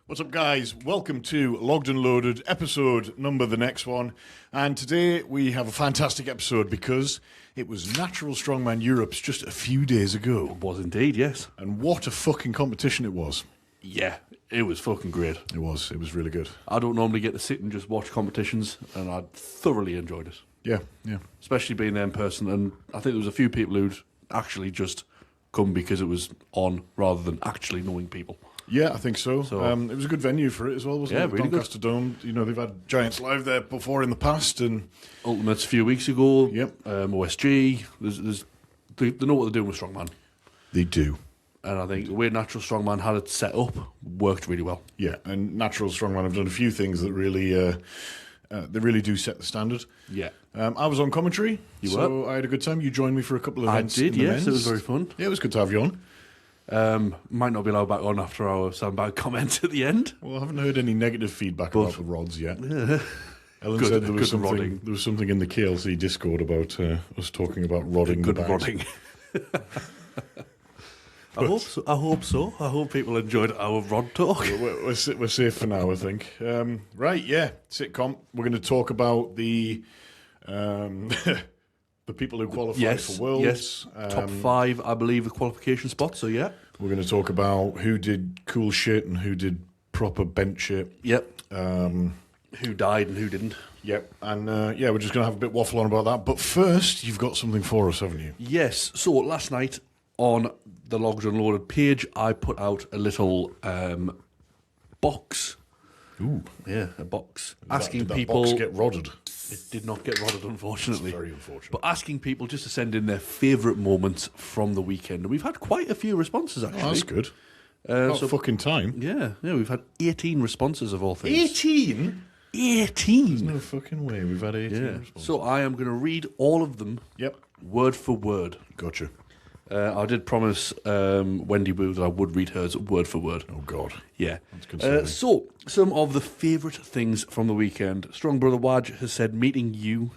What's up, guys? Welcome to Logged and Loaded, episode number the next one. And today we have a fantastic episode because it was Natural Strongman Europe's just a few days ago. It was indeed, yes. And what a fucking competition it was. Yeah, it was fucking great. It was really good. I don't normally get to sit and just watch competitions, and I thoroughly enjoyed it. Yeah. Especially being there in person, and I think there was a few people who'd actually just come because it was on rather than actually knowing people. Yeah, I think so. It was a good venue for it as well, wasn't it? Really Doncaster Dome. You know, they've had Giants live there before in the past, and Ultimates a few weeks ago. Yep. OSG. They know what they're doing with Strongman. they do. And I think the way Natural Strongman had it set up worked really well. Yeah, and Natural Strongman have done a few things that really, they really do set the standard. Yeah. I was on commentary, so were. I had a good time. You joined me for a couple of events. I did, in the yes. men's. It was very fun. Yeah, it was good to have you on. Might not be allowed back on after our soundbite comments at the end. Well, I haven't heard any negative feedback about the rods yet. Ellen Good- said there was good rodding. something. There was something in the KLC Discord about us talking about rodding. Good the bags. rodding. I hope so. I hope people enjoyed our rod talk. We're safe for now, I think. Right, yeah, sitcom. We're going to talk about the the people who qualify for Worlds. Yes. Top 5, I believe, the qualification spots. So yeah. We're going to talk about who did cool shit and who did proper bent shit. Yep. Who died and who didn't. Yep. And yeah, we're just going to have a bit waffle on about that. But first, you've got something for us, haven't you? Yes. So last night on the Logged Unloaded page, I put out a little box. Ooh. Yeah, a box. Did that box get rodded? It did not get rodded, unfortunately. Very unfortunate. But asking people just to send in their favourite moments from the weekend. And we've had quite a few responses, actually. Oh, that's good. About fucking time. Yeah, we've had 18 responses of all things. 18? 18? There's no fucking way we've had 18 responses. So I am going to read all of them Yep. word for word. Gotcha. I did promise Wendy Wu that I would read hers word for word. Oh, God. Yeah. That's concerning. So, some of the favourite things from the weekend. Strong Brother Waj has said meeting you,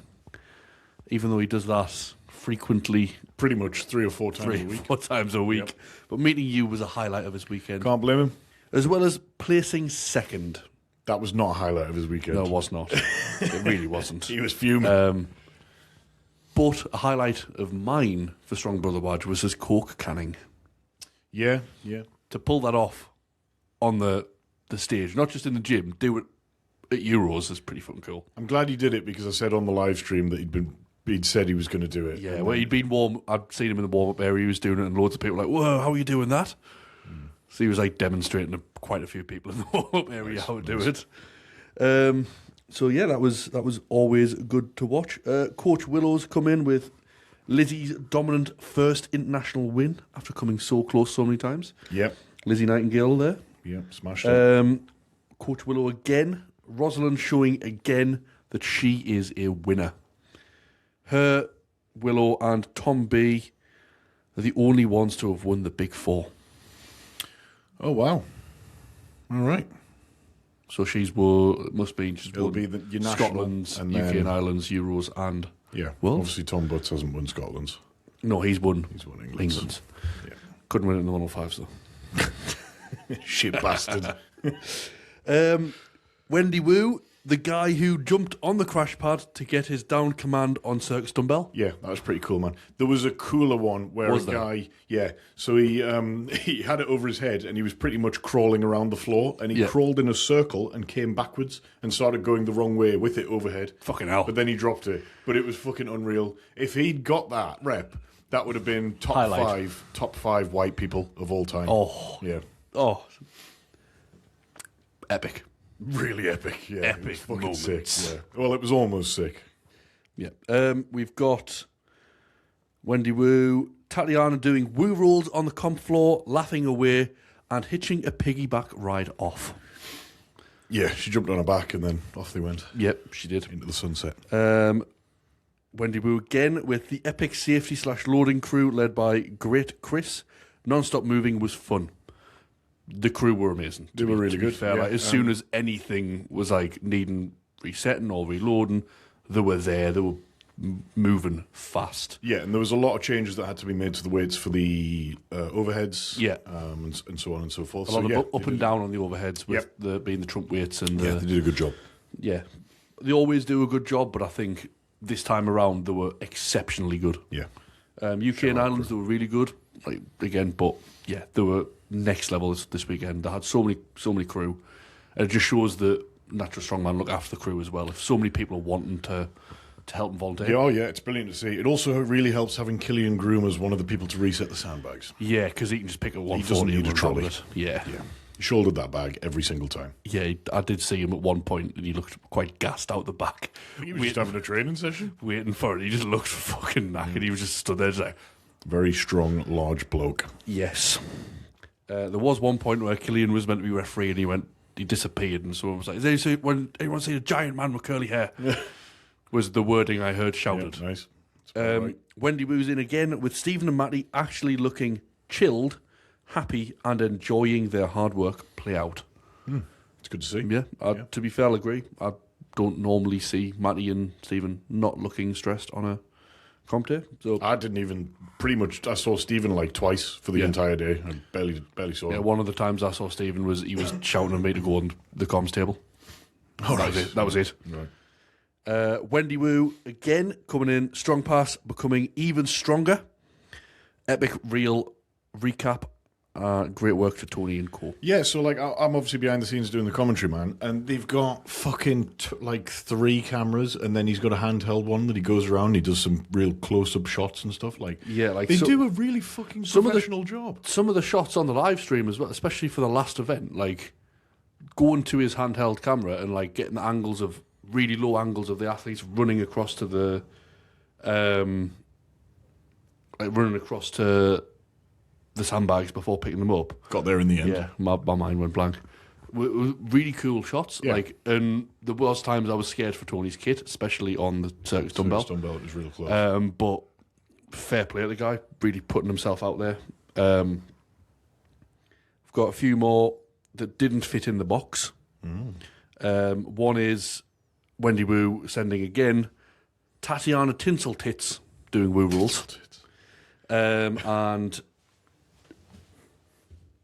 even though he does that frequently. Pretty much 3 or 4 times a week. 4 times a week. Yep. But meeting you was a highlight of his weekend. Can't blame him. As well as placing second. That was not a highlight of his weekend. No, it was not. It really wasn't. He was fuming. But a highlight of mine for Strong Brother Waj was his coke canning. Yeah. To pull that off on the stage, not just in the gym, do it at Euros is pretty fucking cool. I'm glad he did it because I said on the live stream that he'd said he was going to do it. Yeah, well, he'd been warm. I'd seen him in the warm-up area. He was doing it, and loads of people were like, "Whoa, how are you doing that?" So he was like demonstrating to quite a few people in the warm-up area how to do it. So yeah, that was always good to watch. Coach Willow's come in with Lizzie's dominant first international win after coming so close so many times. Yep. Lizzie Nightingale there. Yep, smashed it. Coach Willow again. Rosalind showing again that she is a winner. Her, Willow, and Tom B are the only ones to have won the Big Four. Oh, wow. All right. So she's won, must be, she's It'll won be your national Scotland's, and UK then- and Ireland's, Euros, and... Yeah. Well- Obviously, Tom Butts hasn't won Scotland's. No, he's won He's won England's. England's. Yeah. Couldn't win it in the 105s, though. Shit bastard. Wendy Wu, the guy who jumped on the crash pad to get his down command on Circus Dumbbell. Yeah, that was pretty cool, man. There was a cooler one where Was a there? guy, so he had it over his head and he was pretty much crawling around the floor and he Yeah. crawled in a circle and came backwards and started going the wrong way with it overhead. Fucking hell. But then he dropped it. But it was fucking unreal. If he'd got that rep, that would have been Highlight. top five white people of all time. Oh. Yeah. Oh. Epic. Really epic, yeah. It Epic was fucking moments. sick. Yeah. Well, it was almost sick. Yeah. We've got Wendy Wu, Tatiana doing woo rolls on the comp floor, laughing away, and hitching a piggyback ride off. Yeah, she jumped on her back and then off they went Yep, she did. into the sunset. Wendy Wu again with the epic safety/loading crew led by Great Chris. Non-stop moving was fun. The crew were amazing. They were really to be good, fair. yeah. Like, as soon as anything was like needing resetting or reloading, they were there. They were moving fast. Yeah, and there was a lot of changes that had to be made to the weights for the overheads, Yeah. and so on and so forth. A lot so, of up and down on the overheads with being the trunk weights and Yeah, they did a good job. yeah, they always do a good job, but I think this time around they were exceptionally good. Yeah. UK and Ireland they were really good, like again, but yeah, they were next level this weekend. They had so many crew, and it just shows that Natural Strongman look after the crew as well. If so many people are wanting to help them volunteer. Yeah, yeah, it's brilliant to see. It also really helps having Killian Groom as one of the people to reset the sandbags. Yeah, because he can just pick up 140 He doesn't need and a run trolley. with it. Yeah. Yeah. He shouldered that bag every single time. Yeah, I did see him at one point and he looked quite gassed out the back. He was just having a training session. Waiting for it. He just looked fucking knackered. He was just stood there just like... Very strong, large bloke. Yes. There was one point where Killian was meant to be referee and he disappeared and someone was like, anyone seen a giant man with curly hair? Was the wording I heard shouted. Yeah, nice. Right. Wendy Woo's in again with Stephen and Matty actually looking chilled, happy and enjoying their hard work play out. It's good to see. Yeah, to be fair, I'll agree. I don't normally see Matty and Stephen not looking stressed on a comp day. So I didn't even I saw Stephen like twice for the entire day. I barely saw him. one of the times I saw Stephen he was shouting at me to go on the comms table. Oh, That was it. Right. Wendy Woo again coming in, strong pass, becoming even stronger. Epic real recap. Great work to Tony and Co. Yeah, so like I'm obviously behind the scenes doing the commentary, man, and they've got fucking like 3 cameras, and then he's got a handheld one that he goes around. And he does some real close-up shots and stuff. Like they do a really fucking professional job. Some of the shots on the live stream as well, especially for the last event, like going to his handheld camera and like getting the angles of really low angles of the athletes running across to the, running across to the sandbags before picking them up. Got there in the end. Yeah, my mind went blank. Really cool shots. Yeah. Like, and there was times I was scared for Tony's kit, especially on the circus dumbbell. Dumbbell is real close. But fair play to the guy, really putting himself out there. I've got a few more that didn't fit in the box. One is Wendy Woo sending again Tatiana Tinsel Tits doing Woo rules. And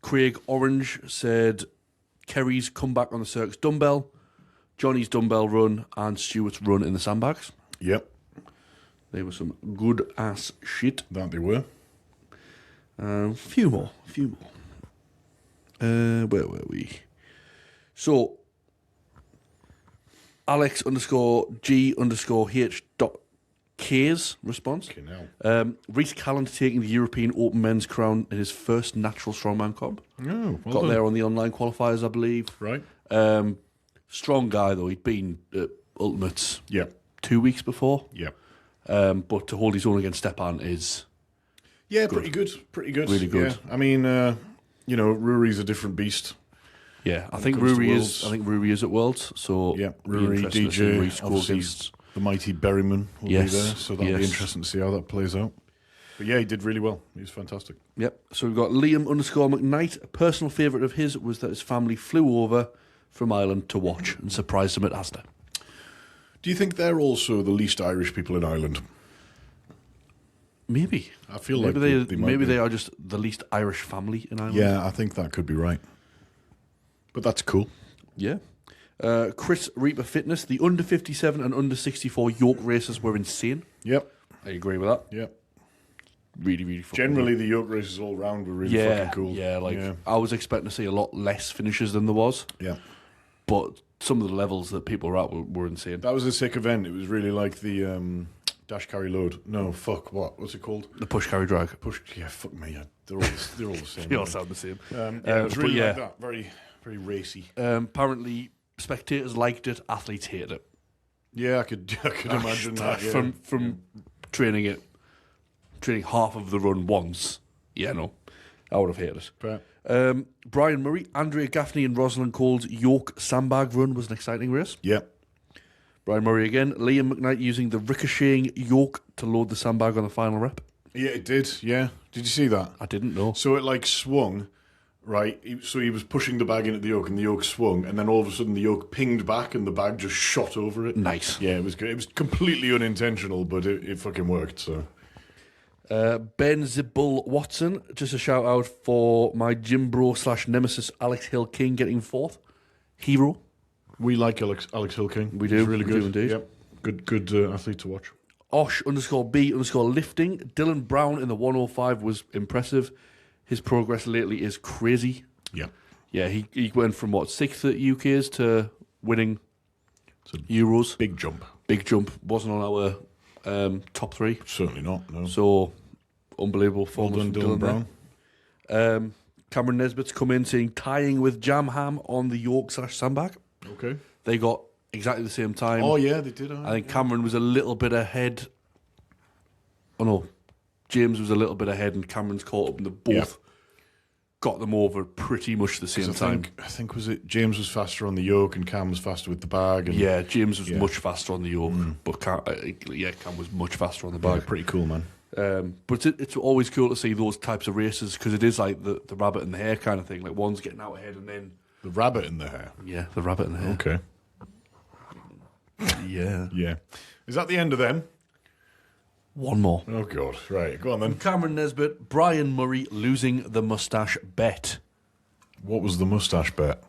Craig Orange said Kerry's comeback on the circus dumbbell, Johnny's dumbbell run, and Stuart's run in the sandbags. Yep. They were some good ass shit. That they were. Few more. Where were we? So, Alex _G_H dot K's response. Okay, now. Reece Callan taking the European Open men's crown in his first natural strongman comp. Oh, well Got done. there on the online qualifiers, I believe. Right. Strong guy, though. He'd been at Ultimates Yep. 2 weeks before. Yep. But to hold his own against Stepan is... Yeah, pretty good. Pretty good. Really good. Yeah. I mean, Rory's a different beast. Yeah, I think comes to Ruri Worlds. is at Worlds, so Yeah, it'll be Rory, interesting to see DJ, Reece go obviously against... the mighty Berryman will Yes, be there, so that'll be yes. interesting to see how that plays out. But yeah, he did really well. He was fantastic. Yep. So we've got Liam _McKnight. A personal favourite of his was that his family flew over from Ireland to watch and surprised him at Asda. Do you think they're also the least Irish people in Ireland? Maybe. I feel Maybe like they might maybe be. they are just the least Irish family in Ireland. Yeah, I think that could be right. But that's cool. Yeah. Chris Reaper Fitness. The under 57 and under 64 yoke races were insane. Yep. I agree with that. Yep. Really, really fucking Generally, the yoke races all round were really fucking cool. Yeah, I was expecting to see a lot less finishes than there was. Yeah. But some of the levels that people were at were insane. That was a sick event. It was really like the dash carry load. No, fuck. What's it called? The push carry drag. Push. Yeah, fuck me. They're all the same. They all sound the same. Yeah, it was but really yeah. like that. Very, very racy. Apparently, spectators liked it. Athletes hated it. Yeah, I could imagine that. Yeah. From training half of the run once. Yeah, no, I would have hated it. But, Brian Murray, Andrea Gaffney, and Rosalind Cole's York sandbag run was an exciting race. yeah. Brian Murray again. Liam McKnight using the ricocheting York to load the sandbag on the final rep. Yeah, it did. Yeah. Did you see that? I didn't know. So it like swung right? So he was pushing the bag into the yoke, and the yoke swung, and then all of a sudden the yoke pinged back, and the bag just shot over it. Nice. Yeah, it was good. It was completely unintentional, but it fucking worked. So. Ben Zibble Watson, just a shout out for my gym bro / nemesis Alex Hill King getting 4th. Hero. We like Alex Hill King. We do. He's really we good. Do indeed. Yep. Good athlete to watch. Osh_B_lifting. Dylan Brown in the 105 was impressive. His progress lately is crazy. Yeah. Yeah, he went from 6th at UK's to winning Euros. Big jump. Big jump. Wasn't on our top 3. Certainly not, no. So, unbelievable performance Well done, Dylan Brown. Cameron Nesbitt's come in saying tying with Jam Ham on the yoke / sandbag. Okay. They got exactly the same time. Oh, yeah, they did. I think Cameron was a little bit ahead. Oh, no. James was a little bit ahead and Cameron's caught up and they both got them over pretty much the same time. I think was it James was faster on the yoke and Cam was faster with the bag. And yeah, James was much faster on the yoke, but Cam was much faster on the bag. Yeah, pretty cool, man. But it's always cool to see those types of races because it is like the rabbit in the hare kind of thing. Like one's getting out ahead and then... The rabbit in the hair? Yeah, the rabbit in the hare. Okay. Yeah. Yeah. Is that the end of them? One more. Oh, God. Right, go on then. Cameron Nesbitt, Brian Murray losing the moustache bet. What was the moustache bet?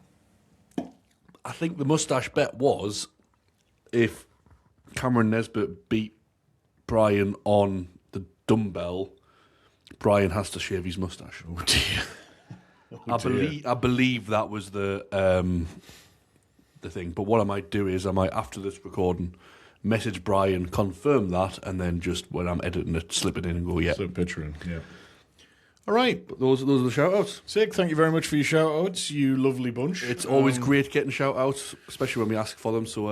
I think the moustache bet was if Cameron Nesbitt beat Brian on the dumbbell, Brian has to shave his moustache. Oh, dear. I believe that was the thing. But what I might do is after this recording message Brian, confirm that, and then just when I'm editing it, slip it in and go, yeah. Slip picture in, yeah. All right. But those are the shout-outs. Sick, thank you very much for your shout-outs, you lovely bunch. It's always great getting shout-outs, especially when we ask for them. So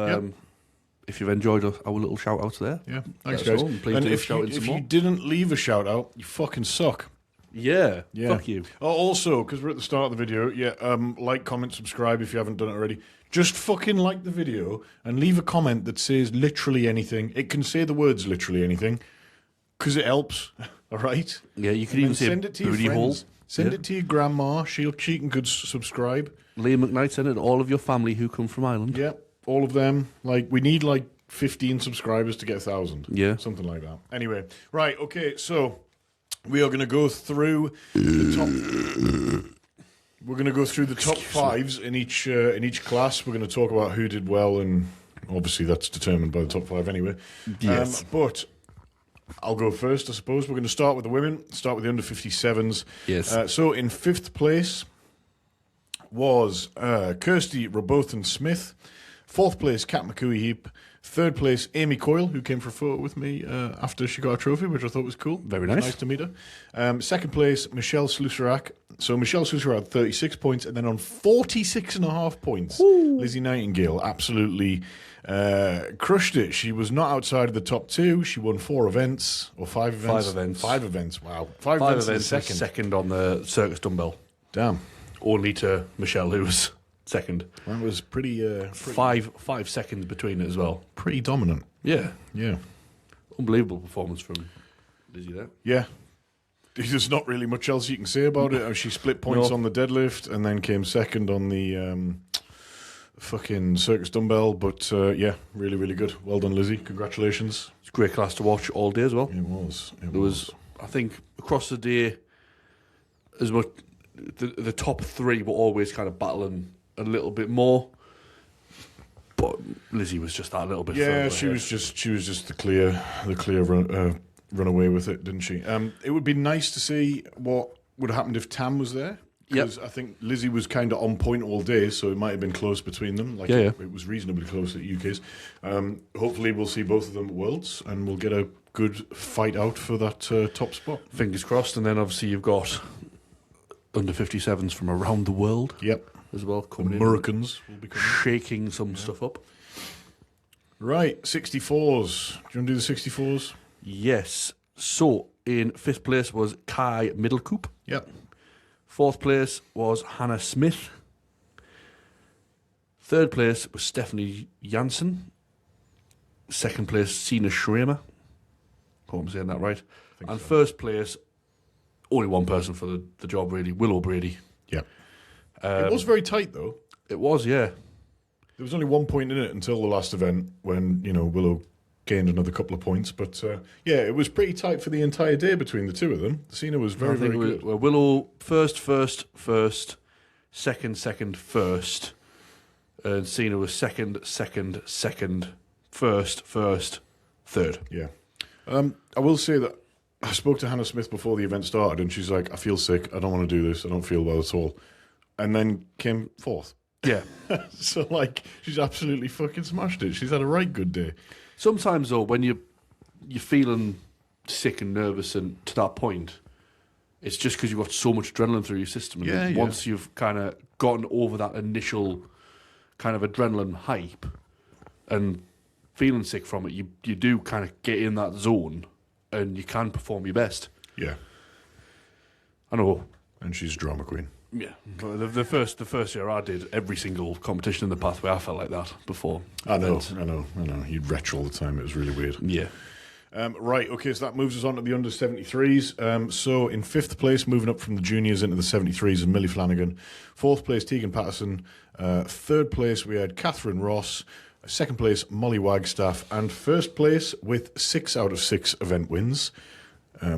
if you've enjoyed our little shout-outs there. Yeah, thanks, guys. And if you didn't leave a shout-out, you fucking suck. Yeah, fuck you. Oh, also, because we're at the start of the video, like, comment, subscribe if you haven't done it already. Just fucking like the video and leave a comment that says literally anything. It can say the words literally anything because it helps, all right? Yeah, you can even say send it to your friends. Send it to your grandma. She can subscribe. Liam McKnight, send it to all of your family who come from Ireland. Yeah, all of them. Like, we need 15 subscribers to get 1,000. Yeah. Something like that. Anyway, right, okay, so we are going to go through the top... We're going to go through the top fives in each class. We're going to talk about who did well, and obviously that's determined by the top 5 anyway. Yes. But I'll go first, I suppose. We're going to start with the women, start with the under 57s. Yes. So in 5th place was Kirsty Robothan-Smith. 4th place, Kat McCooey-Heap. 3rd place, Amy Coyle, who came for a photo with me after she got a trophy, which I thought was cool. Very nice. Nice to meet her. 2nd place, Michelle Sluserac. So Michelle Sluserac had 36 points, and then on 46.5 points, Lizzie Nightingale absolutely crushed it. She was not outside of the top 2. She won 4 events, or 5 events. 5 events. 5 events, wow. 5 events, second. second on the circus dumbbell. Damn. Only to Michelle, who was second. That was pretty... 5 seconds between it as well. Pretty dominant. Yeah. Yeah. Unbelievable performance from Lizzie there. Yeah. There's not really much else you can say about it. She split points on the deadlift and then came second on the fucking circus dumbbell. But really, really good. Well done, Lizzie. Congratulations. It's a great class to watch all day as well. It was. There was, I think, across the day, as much the top 3 were always kind of battling a little bit more. But Lizzie was just that little bit further ahead. she was just the clear run away with it, didn't she? It would be nice to see what would have happened if Tam was there. Because I think Lizzie was kind of on point all day, so it might have been close between them. It was reasonably close at UK's. Hopefully we'll see both of them at Worlds, and we'll get a good fight out for that top spot. Fingers crossed. And then obviously you've got under 57s from around the world. Yep. As well, coming Americans will be coming. Shaking some stuff up. Right, 64s. Do you want to do the 64s? Yes. So, in 5th place was Kai Middlecoop. Yep. 4th place was Hannah Smith. 3rd place was Stephanie Janssen. 2nd place, Sina Schramer. Hope I'm saying that right. And so. 1st place, only one person for the job, really, Willow Brady. Yeah. It was very tight, though. It was, yeah. There was only 1 point in it until the last event when, Willow gained another couple of points. But, it was pretty tight for the entire day between the two of them. Cena was very good. Willow first, second, first. And Cena was second, first, third. Yeah. I will say that I spoke to Hannah Smith before the event started, and she's like, I feel sick. I don't want to do this. I don't feel well at all. And then came fourth. Yeah. So, she's absolutely fucking smashed it. She's had a right good day. Sometimes, though, when you're feeling sick and nervous and to that point, it's just because you've got so much adrenaline through your system. And once you've kind of gotten over that initial kind of adrenaline hype and feeling sick from it, you do kind of get in that zone and you can perform your best. Yeah. I know. And she's a drama queen. Yeah. The first year I did every single competition in the pathway, I felt like that before. I know. You'd retch all the time. It was really weird. Yeah. Right, okay, so that moves us on to the under 73s. So in fifth place, moving up from the juniors into the 73s, is Millie Flanagan. Fourth place, Tegan Patterson. Third place, we had Catherine Ross. Second place, Molly Wagstaff. And first place, with 6 out of 6 event wins,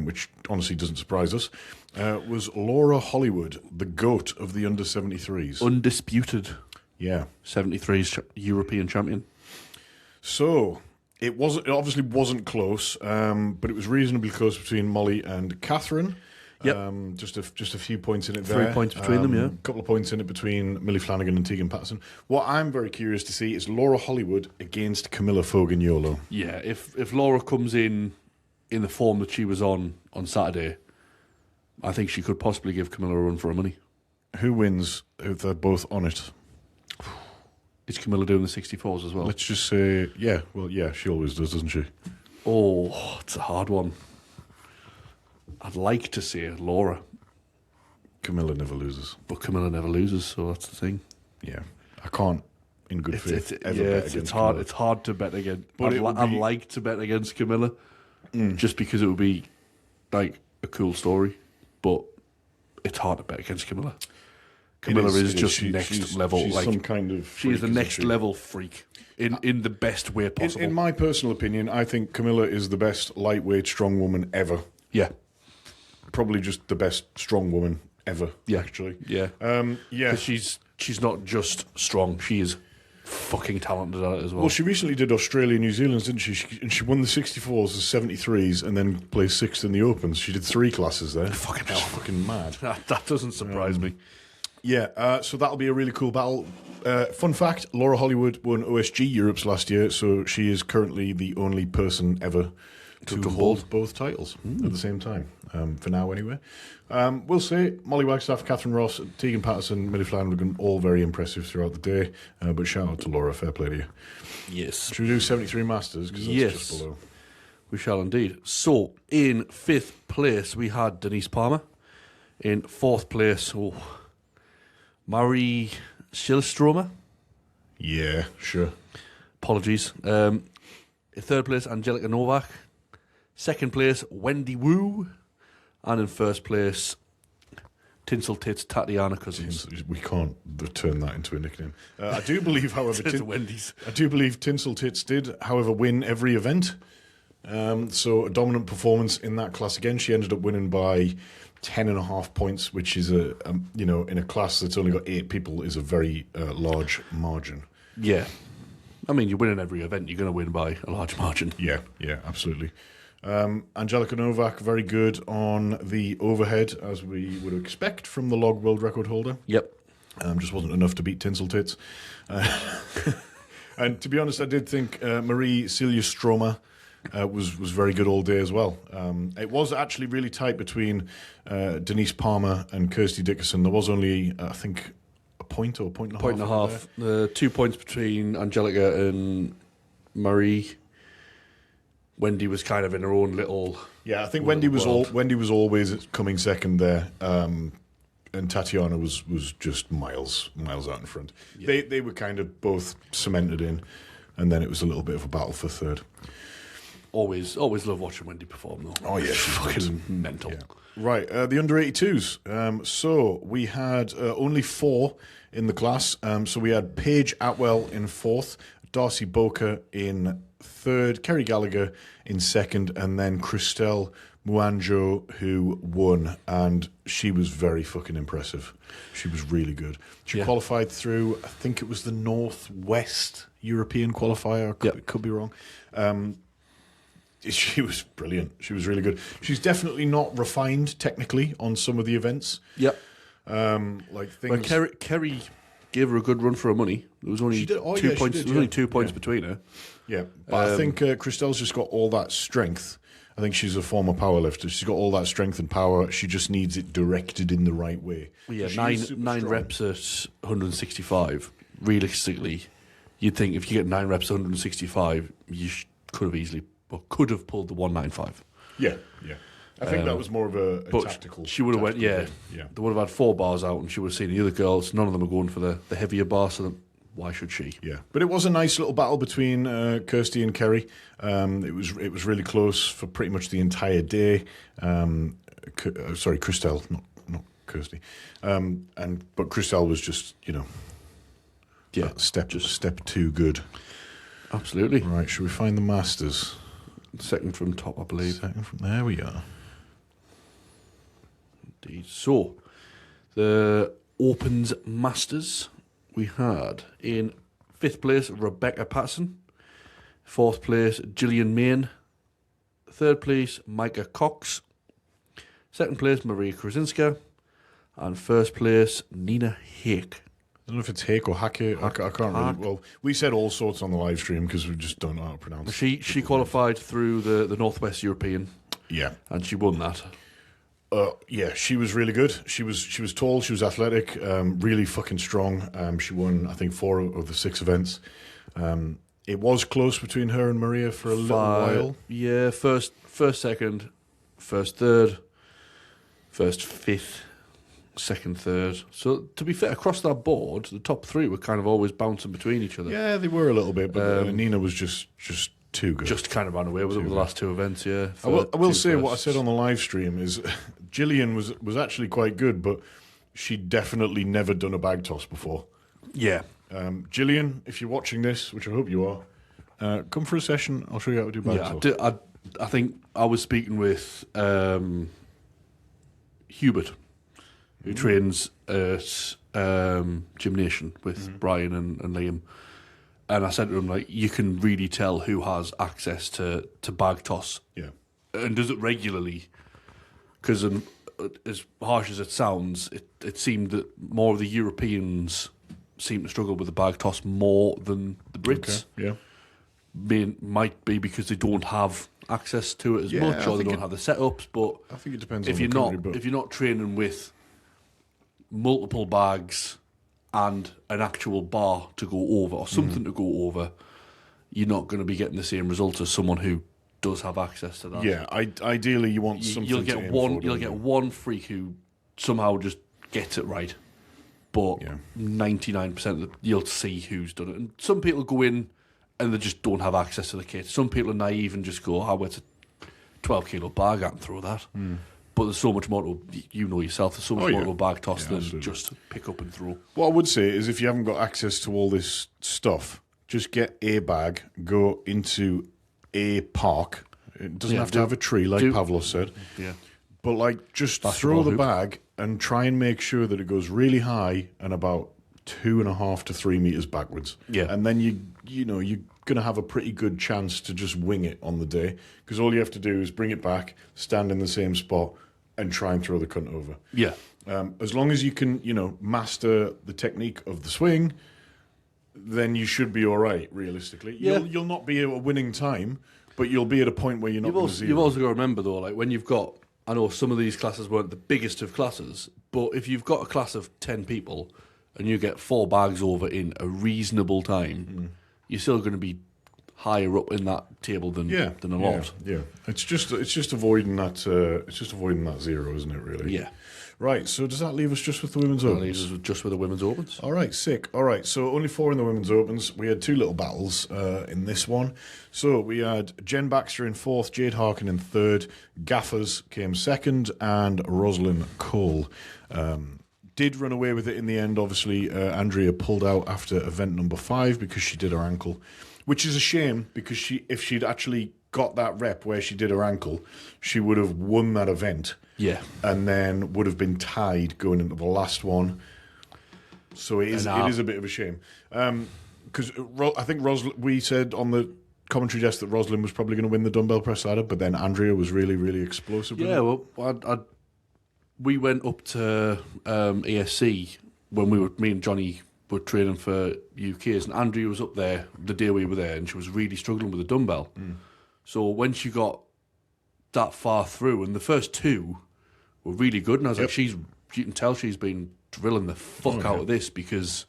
which honestly doesn't surprise us, was Laura Hollywood, the GOAT of the under 73s. Undisputed. Yeah. 73s European champion. So it obviously wasn't close, but it was reasonably close between Molly and Catherine. Yep. Just a few points in it there. 3 points between them, yeah. A couple of points in it between Millie Flanagan and Tegan Patterson. What I'm very curious to see is Laura Hollywood against Camilla Fogagnolo. Yeah, if Laura comes in the form that she was on Saturday, I think she could possibly give Camilla a run for her money. Who wins if they're both on it? Is Camilla doing the 64s as well? Let's just say, she always does, doesn't she? Oh, it's a hard one. I'd like to say Laura. Camilla never loses. But Camilla never loses, so that's the thing. Yeah. I can't, in good faith, ever bet against it's hard. Camilla. It's hard to bet against. But I'd like to bet against Camilla, just because it would be like a cool story. But it's hard to bet against Camilla. Camilla is just next level. She's some kind of she is the next level freak in the best way possible. In my personal opinion, I think Camilla is the best lightweight strong woman ever. Yeah. Probably just the best strong woman ever. Yeah. Actually. Yeah. Yeah. 'Cause she's not just strong. She is fucking talented at it as well. Well, she recently did Australia, New Zealand, didn't she? And she won the 64s, the 73s, and then placed 6th in the Opens. She did 3 classes there. Fucking hell. Fucking mad. That doesn't surprise me. Yeah, so that'll be a really cool battle. Fun fact, Laura Hollywood won OSG Europe's last year, so she is currently the only person ever to hold both titles at the same time, for now anyway. We'll say Molly Wagstaff, Catherine Ross, Tegan Patterson, Millie Flanagan, all very impressive throughout the day, but shout out to Laura, fair play to you. Yes. Should we do 73 Masters, because that's just below? We shall indeed. So, in 5th place, we had Denise Palmer. In 4th place, Marie Schilstromer. Yeah, sure. Apologies. In 3rd place, Angelica Novak. 2nd place, Wendy Wu. And in 1st place, Tinsel Tits Tatiana Cousins. We can't turn that into a nickname. I do believe, however, Wendy's. I do believe Tinsel Tits did, however, win every event. So a dominant performance in that class again. She ended up winning by 10.5 points, which is in a class that's only got 8 people, is a very large margin. Yeah. I mean, you win in every event, you're going to win by a large margin. Yeah, absolutely. Angelica Novak, very good on the overhead, as we would expect from the log world record holder. Yep. Just wasn't enough to beat Tinsel Tits. And to be honest, I did think Marie Siljestroma was very good all day as well. It was actually really tight between Denise Palmer and Kirsty Dickerson. There was only, I think, a point or a point and a half. Point and a half. 2 points between Angelica and Marie. Wendy was kind of in her own little. Yeah, I think Wendy was always coming second there, and Tatiana was just miles out in front. Yeah. They were kind of both cemented in, and then it was a little bit of a battle for third. Always love watching Wendy perform, though. Oh, yeah, she's fucking mental. Yeah. Right, the under-82s. So we had only 4 in the class. So we had Paige Atwell in 4th, Darcy Boker in 3rd, Kerry Gallagher in 2nd, and then Christelle Muanjo, who won, and she was very fucking impressive. She was really good. She qualified through, I think it was the Northwest European qualifier. Could be wrong. She was brilliant. She was really good. She's definitely not refined technically on some of the events. Yep. Like things. Well, Kerry gave her a good run for her money. There was only 2 points. There was only 2 points between her. Yeah, but I think Christelle's just got all that strength. I think she's a former powerlifter. She's got all that strength and power. She just needs it directed in the right way. Yeah, nine reps at 165. Realistically, you'd think if you get 9 reps at 165, you could have pulled the 195. Yeah. I think that was more of a tactical. She would have went, yeah. They would have had 4 bars out, and she would have seen the other girls. None of them are going for the heavier bar, so why should she? Yeah, but it was a nice little battle between Kirsty and Kerry. It was really close for pretty much the entire day. Sorry, Christelle, not Kirsty. But Christelle was just step too good. Absolutely. Right, should we find the masters? Second from top, I believe. Second from there we are. Indeed. So, the Opens Masters, we had in 5th place Rebecca Patterson, 4th place Gillian Main, 3rd place Micah Cox, 2nd place Maria Krasinska, and 1st place Nina Hake. I don't know if it's Hake or Hake. I can't really. Well, we said all sorts on the live stream because we just don't know how to pronounce it. She qualified through the Northwest European. Yeah. And she won that. Yeah, she was really good. She was tall, she was athletic, really fucking strong. She won, I think, 4 of the 6 events. It was close between her and Maria for a little while. Yeah, first, second, first, third, first, fifth, second, third. So, to be fair, across that board, the top 3 were kind of always bouncing between each other. Yeah, they were a little bit, but Nina was just too good. Just kind of ran away with it with the last 2 events, yeah. I will say what I said on the live stream is Gillian was actually quite good, but she'd definitely never done a bag toss before. Yeah. Gillian, if you're watching this, which I hope you are, come for a session. I'll show you how to do bag toss. I think I was speaking with Hubert, who trains at Gymnation with Brian and Liam. And I said to him, like, you can really tell who has access to bag toss. Yeah. And does it regularly. Because as harsh as it sounds, it seemed that more of the Europeans seem to struggle with the bag toss more than the Brits. Okay. Yeah. Might be because they don't have access to it as much, or they don't have the setups. But I think it depends on the country. But if you're not training with multiple bags and an actual bar to go over or something to go over, you're not going to be getting the same result as someone who does have access to that. Yeah, ideally you want something. You'll get one freak who somehow just gets it right, but 99% you'll see who's done it. And some people go in and they just don't have access to the kit. Some people are naive and just go, "Oh, it's a 12 kilo bag, I can throw that." But there's so much more to, yourself, there's so much more to a bag toss than just pick up and throw. What I would say is if you haven't got access to all this stuff, just get a bag, go into a park. It doesn't have to have a tree, like Pavlos said. Yeah. But just throw the bag and try and make sure that it goes really high and about 2.5 to 3 meters backwards. Yeah. And then you're going to have a pretty good chance to just wing it on the day, because all you have to do is bring it back, stand in the same spot, and try and throw the cunt over. Yeah. As long as you can, master the technique of the swing, then you should be all right, realistically. Yeah. You'll not be at a winning time, but you'll be at a point where you're not going to zero. You've also got to remember, though, like when you've got, I know some of these classes weren't the biggest of classes, but if you've got a class of 10 people and you get 4 bags over in a reasonable time, you're still going to be higher up in that table than a lot. Yeah. It's just avoiding that. It's just avoiding that zero, isn't it? Really. Yeah. Right, so does that leave us just with the women's opens? That leaves us just with the women's opens. All right, sick. All right, so only 4 in the women's opens. We had 2 little battles in this one. So we had Jen Baxter in 4th, Jade Harkin in 3rd, Gaffers came 2nd, and Rosalind Cole did run away with it in the end. Obviously, Andrea pulled out after event number 5 because she did her ankle, which is a shame because if she'd actually got that rep where she did her ankle, she would have won that event. Yeah. And then would have been tied going into the last one. So it is a bit of a shame. Because I think we said on the commentary desk that Rosalind was probably going to win the dumbbell press ladder, but then Andrea was really, really explosive. Yeah, well, we went up to ESC when me and Johnny were training for UKs, and Andrea was up there the day we were there, and she was really struggling with the dumbbell. So when she got that far through, and the first 2 were really good, and I was like, you can tell she's been drilling the fuck out of this, because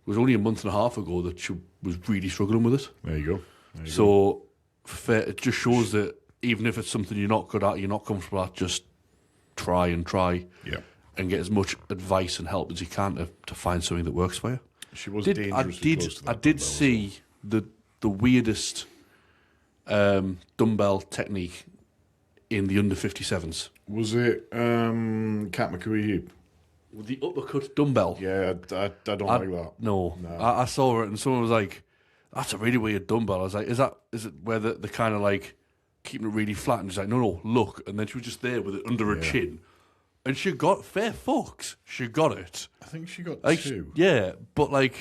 it was only a month and a half ago that she was really struggling with it. There you go. So it just shows that even if it's something you're not good at, you're not comfortable at, just try and get as much advice and help as you can to find something that works for you. She was dangerously close to that. I did see the weirdest dumbbell technique in the under 57s. Was it Kat McCooey heap? With the uppercut dumbbell. Yeah, I don't like that. No. I saw it and someone was like, that's a really weird dumbbell. I was like, is it where they're kind of like keeping it really flat? And she's like, no, look. And then she was just there with it under her chin. And she got, fair fucks, she got it. I think she got like, 2. Yeah, but like,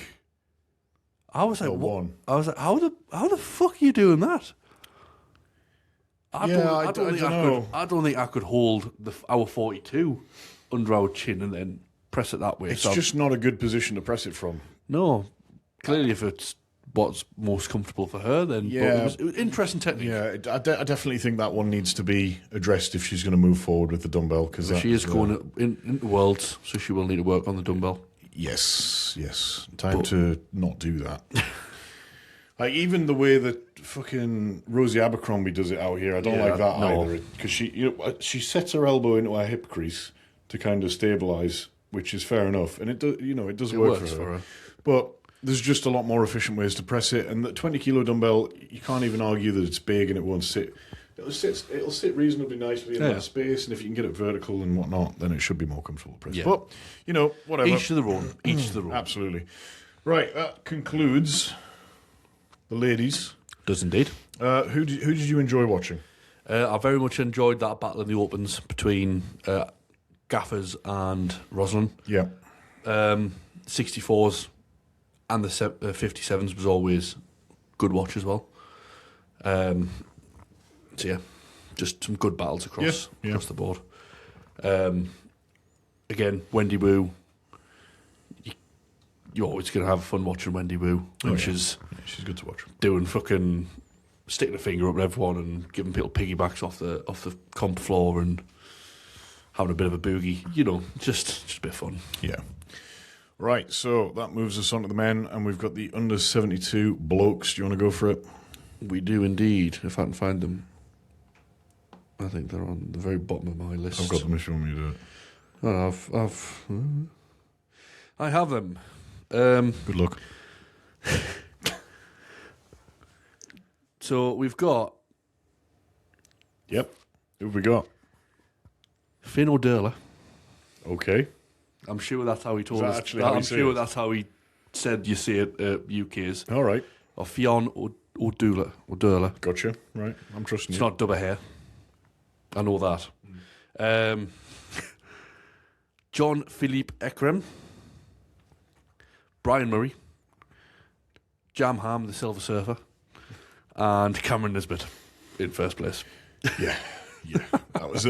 I was like, what? 1. I was like, how the fuck are you doing that? I don't think I could hold our 42 under our chin and then press it that way. It's just not a good position to press it from. No. Clearly, if it's what's most comfortable for her, then it was interesting technique. Yeah, I definitely think that one needs to be addressed if she's going to move forward with the dumbbell. Because she is going into Worlds, so she will need to work on the dumbbell. Yes. Time to not do that. Like, even the way that fucking Rosie Abercrombie does it out here, I don't like that either. Because she sets her elbow into her hip crease to kind of stabilise, which is fair enough, and it does work for her. But there's just a lot more efficient ways to press it, and the 20 kilo dumbbell, you can't even argue that it's big and it won't sit. It'll sit reasonably nicely in that space, and if you can get it vertical and whatnot, then it should be more comfortable to press. Yeah. But whatever. Each to their own. Absolutely. Right, that concludes the ladies. Does indeed. Who did you enjoy watching? I very much enjoyed that battle in the opens between Gaffers and Rosalind. Yeah. 64s and the 57s was always good watch as well. So yeah, just some good battles across the board. Again, Wendy Wu. You're always going to have fun watching Wendy Wu. She's good to watch. Doing fucking sticking a finger up at everyone and giving people piggybacks off the comp floor and having a bit of a boogie. Just a bit of fun. Yeah. Right, so that moves us on to the men, and we've got the under 72 blokes. Do you want to go for it? We do indeed, if I can find them. I think they're on the very bottom of my list. I've got them if you want me to do it. Oh, I have them. Good luck. So we've got... Yep. Who have we got? Finn O'Durla. Okay. I'm sure that's how he told us. I'm sure that's how he said you say it UK's. All right. Or Fionn O'Durla. Gotcha. Right. I'm trusting it's you. It's not double hair. I know that. John Philippe Ekrem. Brian Murray. Jam Ham, the Silver Surfer. And Cameron Nisbet in first place. Yeah. That was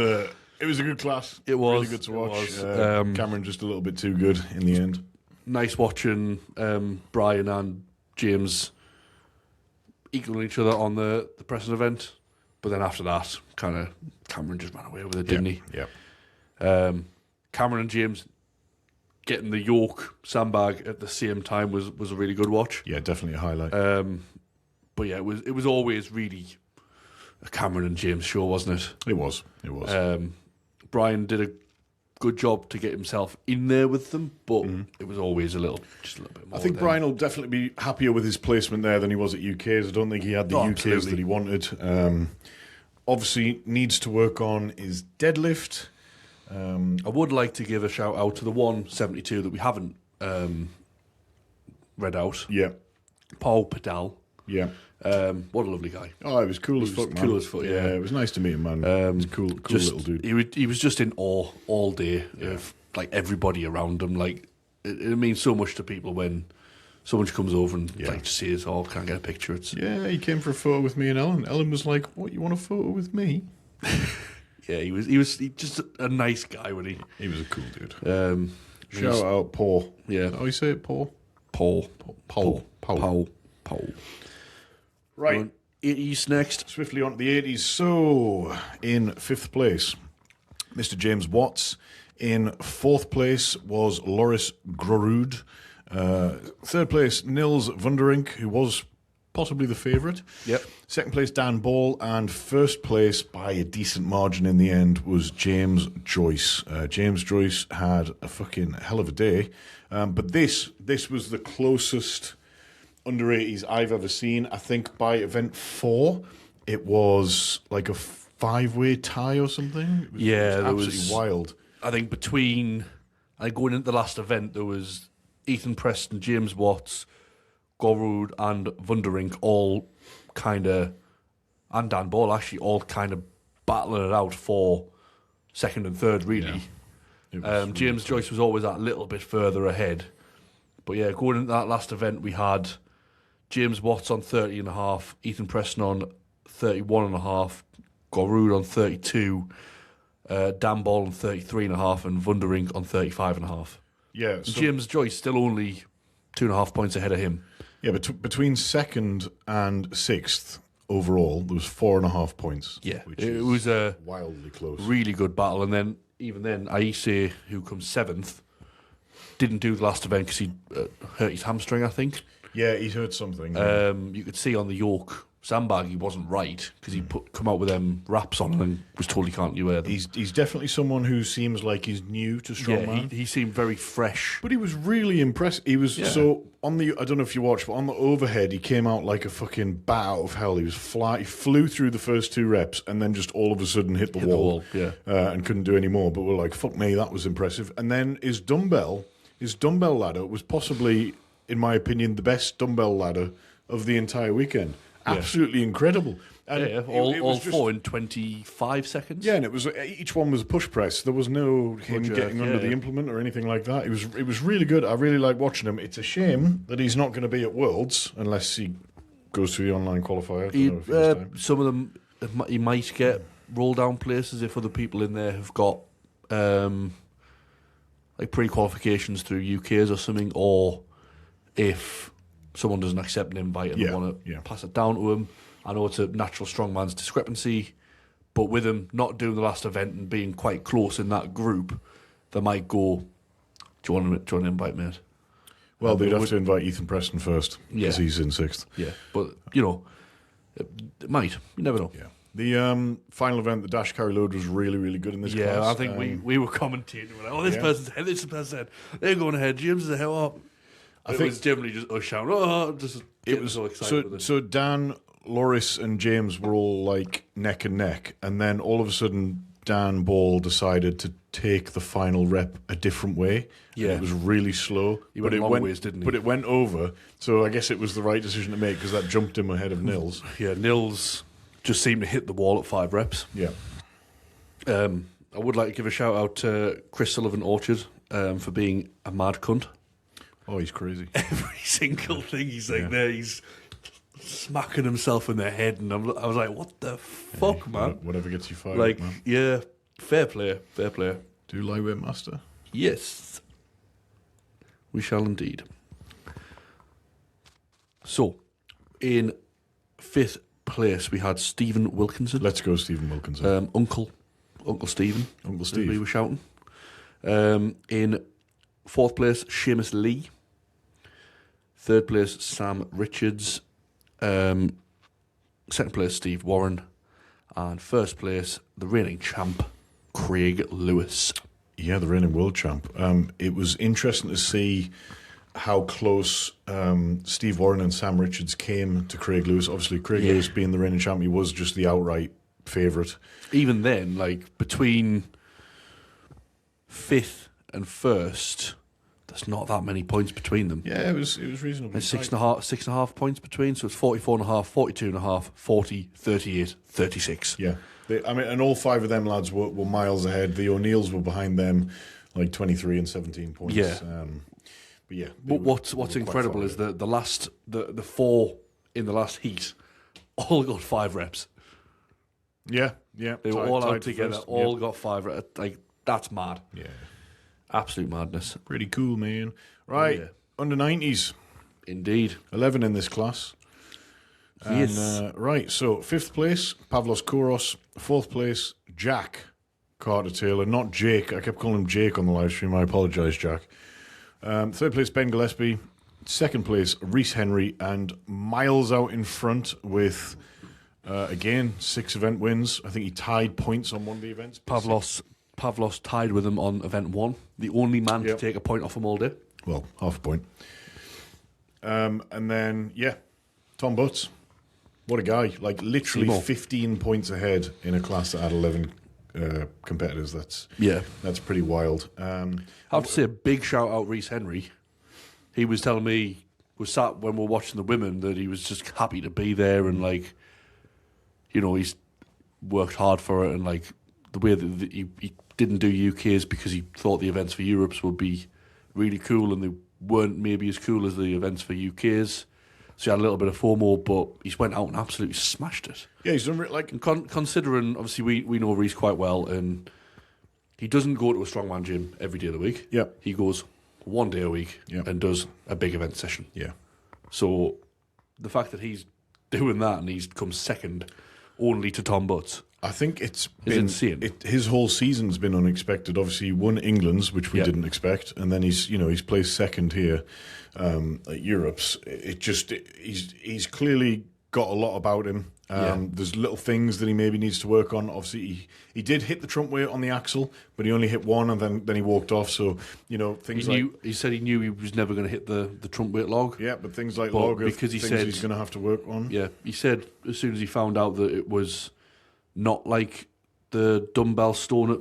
it was a good class. It was. Really good to watch. Cameron just a little bit too good in the end. Nice watching Brian and James equaling each other on the pressing event. But then after that, kind of Cameron just ran away with it, didn't he? Yeah. Cameron and James getting the yoke sandbag at the same time was a really good watch. Yeah, definitely a highlight. But yeah, it was always really a Cameron and James show, wasn't it? It was. Brian did a good job to get himself in there with them, but it was always just a little bit more. I think Brian will definitely be happier with his placement there than he was at UK's. I don't think he had the UK's that he wanted. Obviously, needs to work on his deadlift. I would like to give a shout out to the 172 that we haven't read out. Yeah. Paul Padal. Yeah. What a lovely guy. Oh, it was cool as fuck, man. Cool as fuck, yeah. It was nice to meet him, man. He was cool little dude. He was just in awe all day of like everybody around him. Like it means so much to people when someone comes over and like just says, "Oh, can I get a picture?" He came for a photo with me and Ellen. Ellen was like, "What, you want a photo with me?" Yeah, he was just a nice guy when he. He was a cool dude. Shout out Paul. Yeah. How you say it, Paul? Paul. Right. 80s next. Swiftly on to the 80s. So, in 5th place, Mr. James Watts. In 4th place was Loris Grorud. 3rd place, Nils Wunderink, who was possibly the favourite. Yep. 2nd place, Dan Ball. And 1st place, by a decent margin in the end, was James Joyce. James Joyce had a fucking hell of a day. But this was the closest under 80s I've ever seen. I think by event 4, it was like a 5-way tie or something. It was absolutely wild. I think going into the last event, there was Ethan Preston, James Watts, Gorud and Wunderink all kind of, and Dan Ball actually, all kind of battling it out for 2nd and 3rd, really. Yeah. James Joyce was always that little bit further ahead. But yeah, going into that last event, we had James Watts on 30.5, Ethan Preston on 31.5, Gorud on 32, Dan Ball on 33.5, and Wunderink on 35.5. Yeah, so James Joyce still only 2.5 points ahead of him. Yeah, but between 2nd and 6th overall, there was 4.5 points. Yeah, it was a wildly close, really good battle. And then even then, Aise, who comes 7th, didn't do the last event because he hurt his hamstring, I think. Yeah, he's hurt something. You could see on the yoke sandbag he wasn't right because he come out with them wraps on and was told he can't wear them. He's definitely someone who seems like he's new to Strongman. Yeah, he seemed very fresh. But he was really impressed. He was so on the, I don't know if you watched, but on the overhead he came out like a fucking bat out of hell. He flew through the first 2 reps and then just all of a sudden hit the wall. And couldn't do any more. But we're like, fuck me, that was impressive. And then his dumbbell ladder was possibly, in my opinion, the best dumbbell ladder of the entire weekend. Absolutely incredible. And all 4 in 25 seconds. Yeah, and it was each one was a push press. There was no him getting under the implement or anything like that. It was really good. I really like watching him. It's a shame that he's not going to be at Worlds unless he goes through the online qualifier. Some of them he might get roll down places if other people in there have got like pre-qualifications through UKs or something, or if someone doesn't accept an invite and want to pass it down to him. I know it's a natural strongman's discrepancy, but with him not doing the last event and being quite close in that group, they might go, do you want an invite, mate? Well, they'd have to invite Ethan Preston first, because he's in 6th. Yeah, but, it might. You never know. Yeah. The final event, the dash carry load, was really, really good in this class. Yeah, I think we were commentating. We're like, this person's ahead, this person's ahead. They're going ahead, James is ahead. Oh. I think it was generally just us shouting, it was so excited with it. So Dan, Loris and James were all like neck and neck, and then all of a sudden Dan Ball decided to take the final rep a different way. Yeah. It was really slow. He went long ways, didn't he? But it went over, so I guess it was the right decision to make because that jumped him ahead of Nils. Yeah, Nils just seemed to hit the wall at 5 reps. Yeah. I would like to give a shout out to Chris Sullivan Orchard for being a mad cunt. Oh, he's crazy. Every single thing he's saying there, he's smacking himself in the head, and I was like, what the fuck, man? Whatever gets you fired, man. Yeah, fair play. Do lightweight master? Yes. We shall indeed. So, in 5th place, we had Stephen Wilkinson. Let's go, Stephen Wilkinson. Uncle Stephen. Uncle Steve. We were shouting. In 4th place, Seamus Lee. 3rd place, Sam Richards. 2nd place, Steve Warren. And 1st place, the reigning champ, Craig Lewis. Yeah, the reigning world champ. It was interesting to see how close Steve Warren and Sam Richards came to Craig Lewis. Obviously, Craig Lewis being the reigning champ, he was just the outright favourite. Even then, like between 5th and 1st, there's not that many points between them. Yeah, it was reasonable. There's 6.5 points between, so it's 44.5, 42.5, 40, 38, 36. Yeah. And all 5 of them lads were miles ahead. The O'Neills were behind them, like 23 and 17 points. Yeah. But yeah. But what's incredible is the 4 in the last heat all got 5 reps. Yeah. They were all out together, all got 5 reps. Like, that's mad. Yeah. Absolute madness. Pretty cool, man. Right. Under 90s. Indeed. 11 in this class. Yes. And, right, so 5th place, Pavlos Kouros. 4th place, Jack Carter-Taylor. Not Jake. I kept calling him Jake on the live stream. I apologise, Jack. 3rd place, Ben Gillespie. 2nd place, Reese Henry. And miles out in front with, again, 6 event wins. I think he tied points on one of the events. Pavlos tied with him on event 1. The only man to take a point off him all day. Well, half a point. And then, Tom Butts. What a guy. Like, literally 15 points ahead in a class that had 11 competitors. That's pretty wild. I have to say a big shout out Reese Henry. He was telling me, was sat when we were watching the women, that he was just happy to be there and, like, you know, he's worked hard for it, and, like, the way that he didn't do UKs because he thought the events for Europes would be really cool and they weren't maybe as cool as the events for UKs. So he had a little bit of FOMO, but he's went out and absolutely smashed it. Yeah, he's done considering, obviously, we know Reese quite well, and he doesn't go to a strongman gym every day of the week. Yeah. He goes one day a week and does a big event session. Yeah. So the fact that he's doing that and he's come second only to Tom Butts, I think it's been insane. His whole season's been unexpected. Obviously, he won England's, which we didn't expect, and then he's placed second here at Europe's. He's clearly got a lot about him. There's little things that he maybe needs to work on. Obviously, he did hit the trump weight on the axle, but he only hit one, and then he walked off. So he said he knew he was never going to hit the trump weight log. Yeah, but things like log, because he said he's going to have to work on. Yeah, he said as soon as he found out that it was not like the dumbbell stone at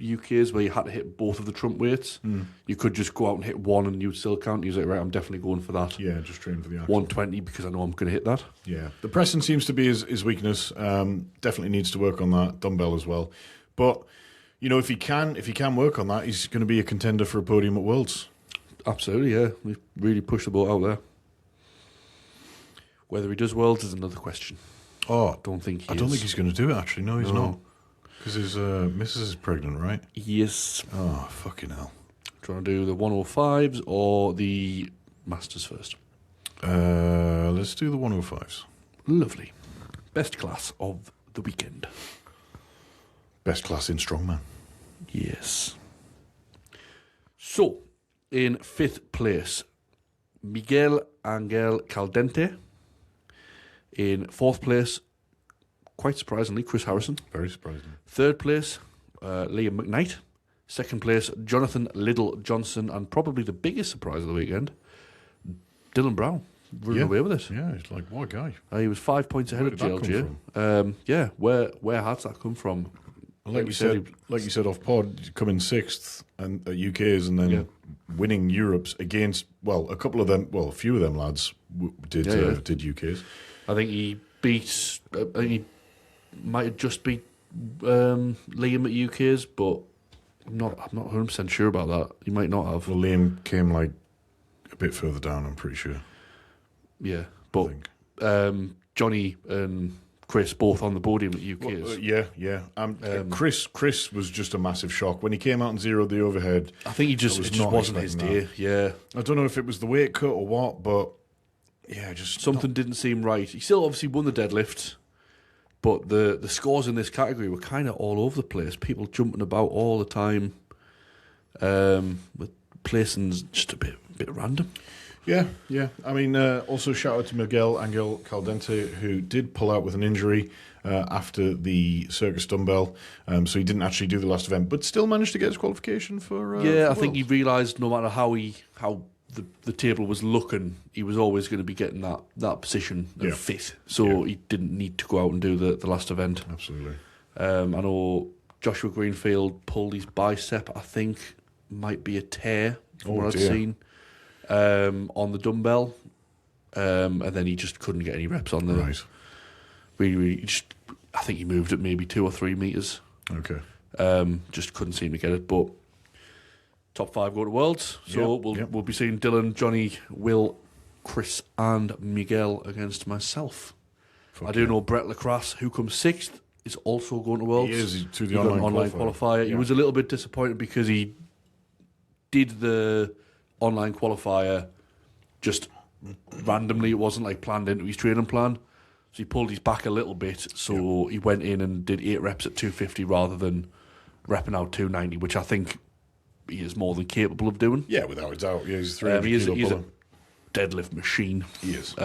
UKs where you had to hit both of the trump weights. You could just go out and hit one and you'd still count. He was like, right, I'm definitely going for that. Yeah, just train for the axle. 120 because I know I'm going to hit that. Yeah, the pressing seems to be his weakness. Definitely needs to work on that. Dumbbell as well. But, if he can work on that, he's going to be a contender for a podium at Worlds. Absolutely, yeah. We've really pushed the boat out there. Whether he does Worlds is another question. Oh, I don't think he's going to do it, actually. No, he's not. Because his missus is pregnant, right? Yes. Oh, fucking hell. Do you want to do the 105s or the Masters first? Let's do the 105s. Lovely. Best class of the weekend. Best class in Strongman. Yes. So, in 5th place, Miguel Angel Caldente. In 4th place, quite surprisingly, Chris Harrison. Very surprising. 3rd place, Liam McKnight. 2nd place, Jonathan Liddell Johnson. And probably the biggest surprise of the weekend, Dylan Brown. Running away with it. Yeah, it's like, what a guy. He was 5 points ahead of JLJ. Where had that come from? Like you said off pod, coming 6th and at UK's and then winning Europe's against, a couple of them, a few of them lads did UK's. I think he beat. I think he might have just beat Liam at UK's, but I'm not 100% sure about that. He might not have. Well, Liam came a bit further down, I'm pretty sure. Yeah, but Johnny and Chris both on the podium at UK's. Chris was just a massive shock when he came out and zeroed the overhead. I think it just wasn't his day. Yeah, I don't know if it was the weight cut or what, but. Yeah, just something didn't seem right. He still obviously won the deadlift, but the scores in this category were kind of all over the place. People jumping about all the time, with placings just a bit random. Yeah. I mean, also shout out to Miguel Angel Caldente, who did pull out with an injury after the circus dumbbell. So he didn't actually do the last event, but still managed to get his qualification for. I think he realised no matter how the table was looking, he was always going to be getting that position and fit. So he didn't need to go out and do the last event. Absolutely. I know Joshua Greenfield pulled his bicep. I think might be a tear from what I've seen on the dumbbell, and then he just couldn't get any reps on there. Right. I think he moved it maybe 2 or 3 meters. Okay. Just couldn't seem to get it. But top 5 go to Worlds. So we'll be seeing Dylan, Johnny, Will, Chris, and Miguel against myself. I do know Brett Lacrasse, who comes 6th, is also going to Worlds. He is to the online qualifier. He was a little bit disappointed because he did the online qualifier just randomly. It wasn't like planned into his training plan. So he pulled his back a little bit. So he went in and did 8 reps at 250 rather than repping out 290, which I think he is more than capable of doing. Yeah, without a doubt. Yeah, he's 300 kilo he's a deadlift machine. He is.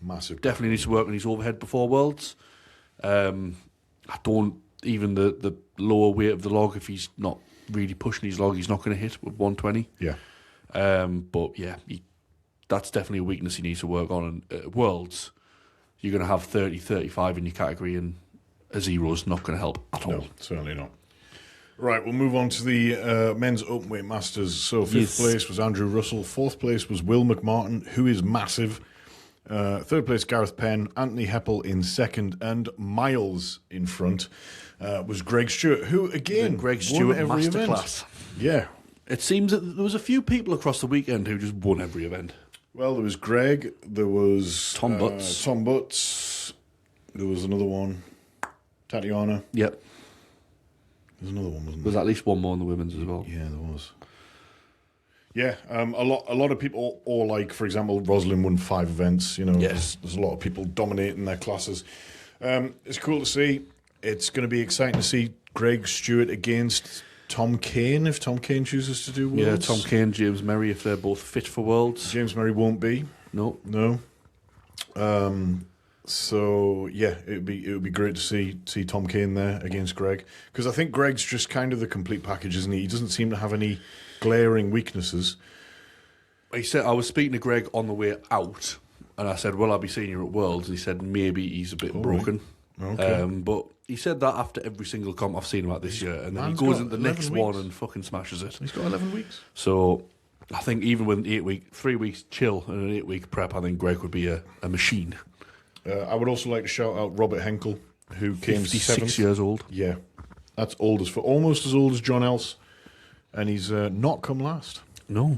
Massive. Definitely needs to work on his overhead before Worlds. I don't, even the lower weight of the log, if he's not really pushing his log, he's not going to hit with 120. Yeah. But yeah, that's definitely a weakness he needs to work on. And at Worlds, you're going to have 30, 35 in your category, and a zero is not going to help at all. No, certainly not. Right, we'll move on to the men's openweight masters. So 5th place was Andrew Russell. 4th place was Will McMartin, who is massive. 3rd place, Gareth Penn. Anthony Heppel in 2nd, and miles in front was Greg Stewart, who again Greg Stewart won every masterclass. Event. Yeah, it seems that there was a few people across the weekend who just won every event. Well, there was Greg. There was Tom Butts. Tom Butts. There was another one, Tatiana. Yep. There's another one, wasn't there? There's at least one more in the women's as well. Yeah, there was. Yeah, a lot of people, or like, for example, Rosalind won 5 events. You know, there's a lot of people dominating their classes. It's cool to see. It's going to be exciting to see Greg Stewart against Tom Kane, if Tom Kane chooses to do Worlds. Yeah, Tom Kane, James Merry, if they're both fit for Worlds. James Merry won't be. No. So yeah, it would be great to see Tom Kane there against Greg, because I think Greg's just kind of the complete package, isn't he? He doesn't seem to have any glaring weaknesses. He said, I was speaking to Greg on the way out, and I said, "Will I be seeing you at Worlds?" And he said, "Maybe he's a bit broken." Right. Okay. But he said that after every single comp I've seen him at this year, and then he goes into the next one and fucking smashes it. He's got 11 weeks. So I think even with an 3 weeks chill and an 8 week prep, I think Greg would be a machine. I would also like to shout out Robert Henkel, who came 56 7th. years old. Yeah, that's almost as old as John Else, and he's not come last. No.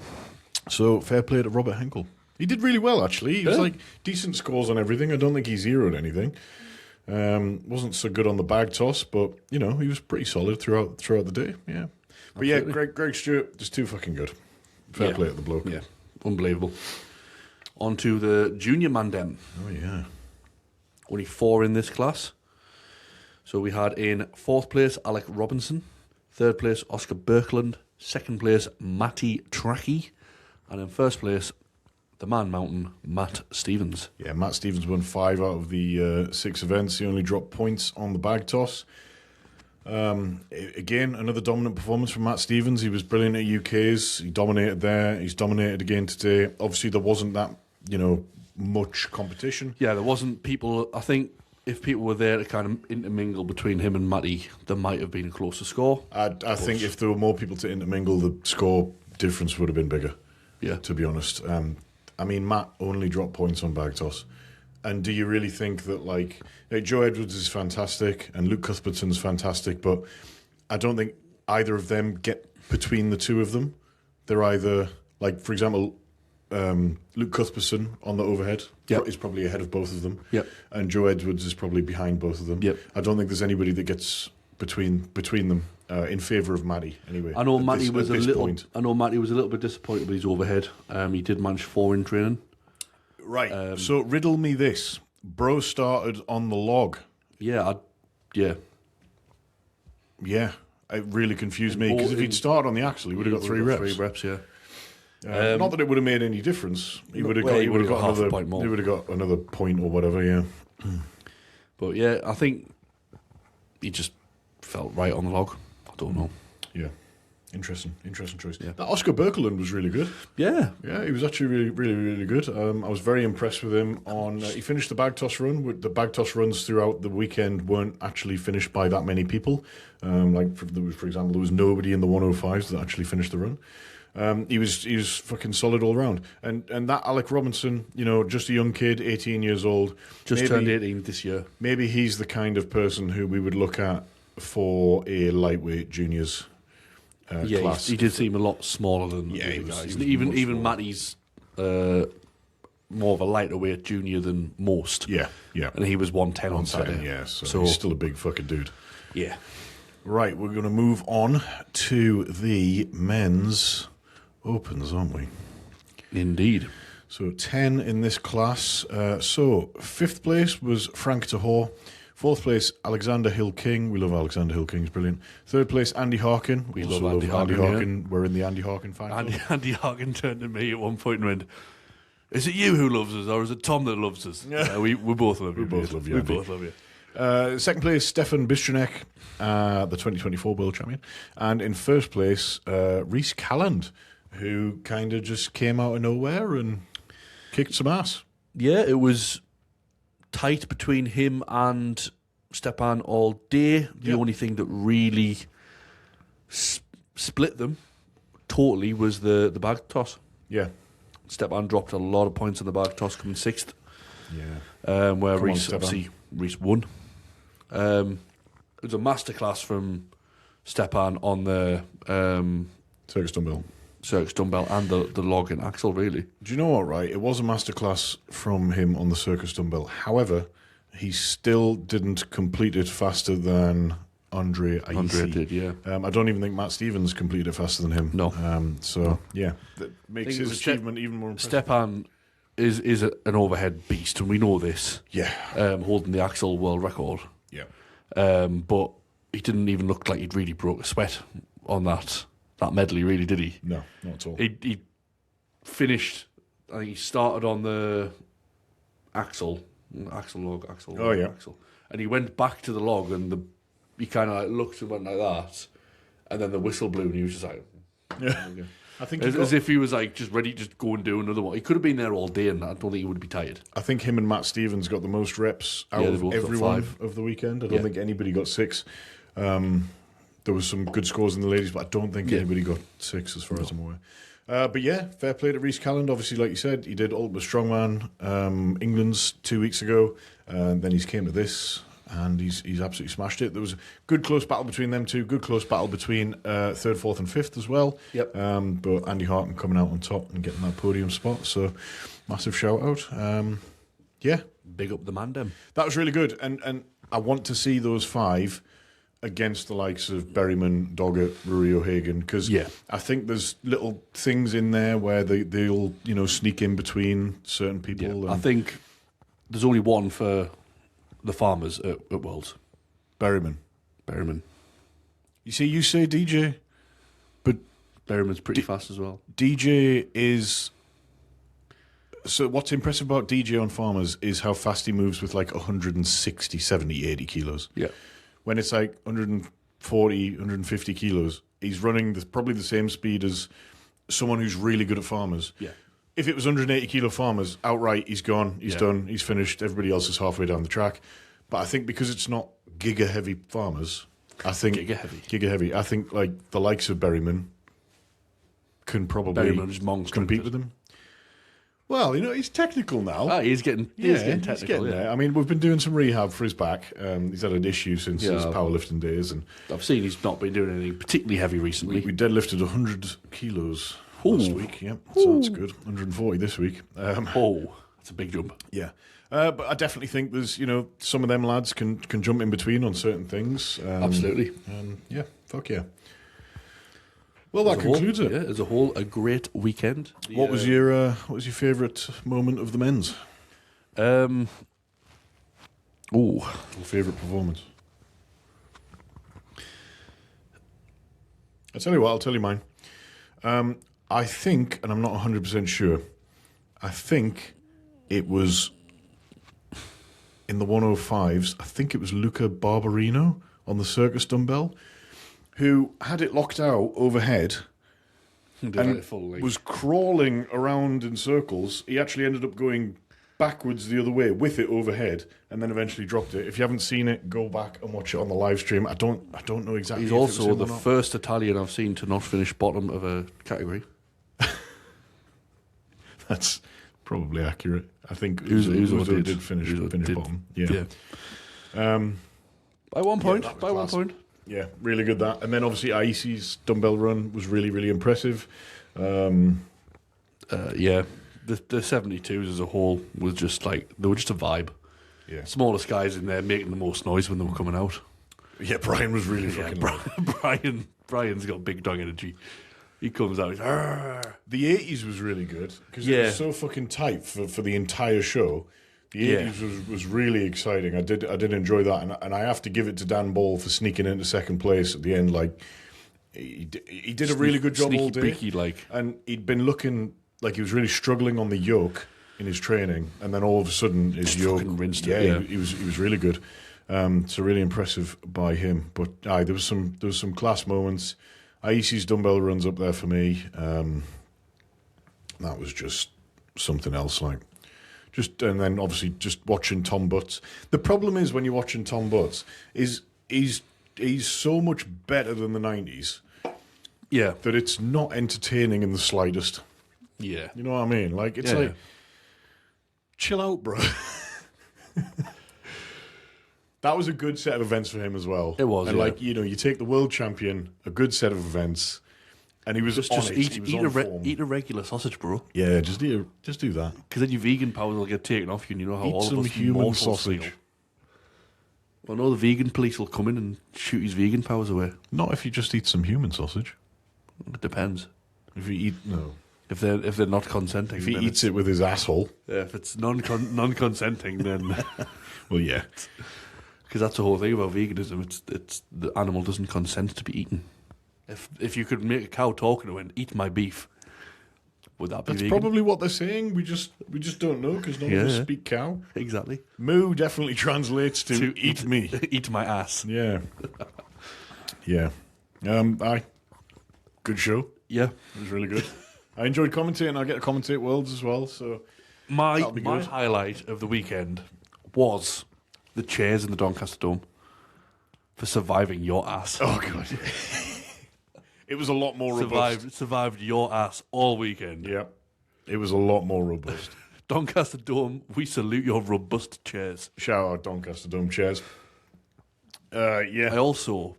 So fair play to Robert Henkel. He did really well, actually. He was like decent scores on everything. I don't think he zeroed anything. Wasn't so good on the bag toss, but you know, he was pretty solid throughout the day. Yeah, but absolutely. Yeah, Greg Stewart just too fucking good. Fair play to the bloke. Yeah, unbelievable. On to the junior mandem. Oh yeah, only 4 in this class. So we had in 4th place Alec Robinson, 3rd place Oscar Birkeland, 2nd place Matty Trackey, and in 1st place the Man Mountain, Matt Stevens. Yeah, Matt Stevens won 5 out of the 6 events. He only dropped points on the bag toss. Again, another dominant performance from Matt Stevens. He was brilliant at UKs. He dominated there. He's dominated again today. Obviously, there wasn't that, much competition. Yeah, there wasn't people. I think if people were there to kind of intermingle between him and Matty, there might have been a closer score. I think if there were more people to intermingle, the score difference would have been bigger. Yeah, to be honest. I mean, Matt only dropped points on bag toss. And do you really think that, Joe Edwards is fantastic and Luke Cuthbertson's fantastic, but I don't think either of them get between the two of them. They're either, for example, Luke Cuthbertson on the overhead is probably ahead of both of them. Yep. And Joe Edwards is probably behind both of them. Yep. I don't think there's anybody that gets between them in favour of Matty anyway. I know Matty was a little bit disappointed with his overhead. He did manage 4 in training. Right. So riddle me this. Bro started on the log. Yeah. Yeah. It really confused me, because if he'd started on the axle, he would have got 3 reps. 3 reps, yeah. Not that it would have made any difference. He would have got half another a point more. He would have got another point or whatever. Yeah. But yeah, I think he just felt right on the log. I don't know. Yeah. Interesting choice. Yeah. That Oscar Birkeland was really good. Yeah. Yeah, he was actually really, really, really good. I was very impressed with him. He finished the bag toss run. The bag toss runs throughout the weekend weren't actually finished by that many people. For example, there was nobody in the 105s that actually finished the run. He was fucking solid all round. And that Alec Robinson, just a young kid, 18 years old. Just turned 18 this year. Maybe he's the kind of person who we would look at for a lightweight juniors class. He did seem a lot smaller than the other guys. Even Matty's more of a lighter weight junior than most. Yeah. And he was 110 on Saturday. Yeah, so he's still a big fucking dude. Yeah. Right, we're going to move on to the men's opens, aren't we? Indeed. So 10 in this class. So 5th place was Frank Tahor. 4th place, Alexander Hill King. We love Alexander Hill King, he's brilliant. 3rd place, Andy Harkin. We love Andy Harkin. Yeah. We're in the Andy Harkin fan club. Andy Harkin turned to me at one point and went, "Is it you who loves us, or is it Tom that loves us?" Yeah. We both love you. We both love you. We both love you. 2nd place, Stefan Bistranek, the 2024 world champion. And in 1st place, Reece Calland, who kind of just came out of nowhere and kicked some ass. Yeah, it was tight between him and Stepan all day. The only thing that really split them totally was the bag toss. Yeah. Stepan dropped a lot of points on the bag toss, coming 6th. Yeah. Where Reece won. It was a masterclass from Stepan on the Circus dumbbell and the log and axle, really. Do you know what, right? It was a masterclass from him on the circus dumbbell. However, he still didn't complete it faster than Andre Aisi. Andre did, yeah. I don't even think Matt Stevens completed it faster than him. No. Yeah, that makes his achievement even more impressive. Stepan is an overhead beast, and we know this. Yeah. Holding the axle world record. Yeah. But he didn't even look like he'd really broke a sweat on that medley, really, did he? No, not at all. He finished, I think he started on the axle log. Oh, yeah. And he went back to the log, and he kind of looked and went like that, and then the whistle blew, and he was just like... Yeah. I think as if he was like just ready to just go and do another one. He could have been there all day, and I don't think he would be tired. I think him and Matt Stevens got the most reps out of everyone of the weekend. I don't think anybody got 6. There was some good scores in the ladies, but I don't think anybody got 6 as far as I'm aware. But yeah, fair play to Reece Calland. Obviously, like you said, he did Ultimate Strongman England's 2 weeks ago. Then he's came to this, and he's absolutely smashed it. There was a good close battle between them two. Good close battle between 3rd, 4th, and 5th as well. Yep. But Andy Harkin coming out on top and getting that podium spot. So massive shout out. Yeah, big up the man, dem. That was really good, and I want to see those 5 against the likes of Berryman, Doggett, Rory O'Hagan, because I think there's little things in there where they'll sneak in between certain people. Yeah. I think there's only one for the farmers at Worlds. Berryman. You see, you say DJ, but Berryman's pretty fast as well. DJ is... So what's impressive about DJ on farmers is how fast he moves with like 160, 70, 80 kilos. Yeah. When it's like 140, 150 kilos, he's running probably the same speed as someone who's really good at farmers. Yeah. If it was 180 kilo farmers, outright, he's gone, he's done, he's finished, everybody else is halfway down the track. But I think because it's not giga heavy farmers, I think... Giga heavy. I think like the likes of Berryman can probably compete with him. Well, he's technical now. He's getting technical. He's getting there. I mean, we've been doing some rehab for his back. He's had an issue since his powerlifting days, and I've seen he's not been doing anything particularly heavy recently. We deadlifted 100 kilos last week. Yep, so that's good. 140 this week. That's a big jump. Yeah, but I definitely think there's some of them lads can jump in between on certain things. Absolutely. Yeah, fuck yeah. Well, that concludes it. Yeah, as a whole, a great weekend. What was your favourite moment of the men's? Favourite performance? I'll tell you what. I'll tell you mine. I think, and I'm not 100% sure, I think it was in the 105s, I think it was Luca Barberino on the circus dumbbell, who had it locked out overhead and was crawling around in circles. He actually ended up going backwards the other way with it overhead, and then eventually dropped it. If you haven't seen it, go back and watch it on the live stream. I don't know exactly. He's also the first Italian I've seen to not finish bottom of a category. That's probably accurate. I think Uzo did finish bottom. Yeah. By one point. Yeah, by one point. Yeah, really good that. And then obviously Aisi's dumbbell run was really, really impressive. Yeah. The 72s as a whole was just like, they were just a vibe. Yeah. Smallest guys in there making the most noise when they were coming out. Yeah, Brian was really fucking loud. Brian's got big dog energy. He comes out, he's, Arr! The 80s was really good because it was so fucking tight for the entire show. The 80s was really exciting. I did enjoy that, and I have to give it to Dan Ball for sneaking into second place at the end. Like he did a really good job all day. Beaky, and he'd been looking like he was really struggling on the yoke in his training, and then all of a sudden his yoke rinsed it. Yeah, he was really good. So really impressive by him. But there was some class moments. Aisi's dumbbell runs up there for me. That was just something else. And then obviously just watching Tom Butts. The problem is when you're watching Tom Butts is he's so much better than the 90s. Yeah, that it's not entertaining in the slightest. Yeah, you know what I mean. Like it's like, chill out, bro. That was a good set of events for him as well. It was, and you take the world champion, a good set of events, and he was just eat a regular sausage, bro. Yeah, just do that. Because then your vegan powers will get taken off you, and you know how all of us human sausage. Feel. Well, no, the vegan police will come in and shoot his vegan powers away. Not if you just eat some human sausage. It depends. If you eat if they're not consenting, if he eats it with his asshole. Yeah, if it's non-consenting, then well, yeah. Because that's the whole thing about veganism. It's the animal doesn't consent to be eaten. If you could make a cow talk to it and eat my beef, would that be That's vegan? probably what they're saying. We just don't know because none of us speak cow. Exactly. Moo definitely translates to eat me. Eat my ass. Yeah. Yeah. Good show. Yeah. It was really good. I enjoyed commentating. I get to commentate Worlds as well. So my highlight of the weekend was the chairs in the Doncaster Dome for surviving your ass. Oh, God. It was a lot more robust. Survived your ass all weekend. Yeah. It was a lot more robust. Doncaster Dome, we salute your robust chairs. Shout out Doncaster Dome chairs. Yeah. I also,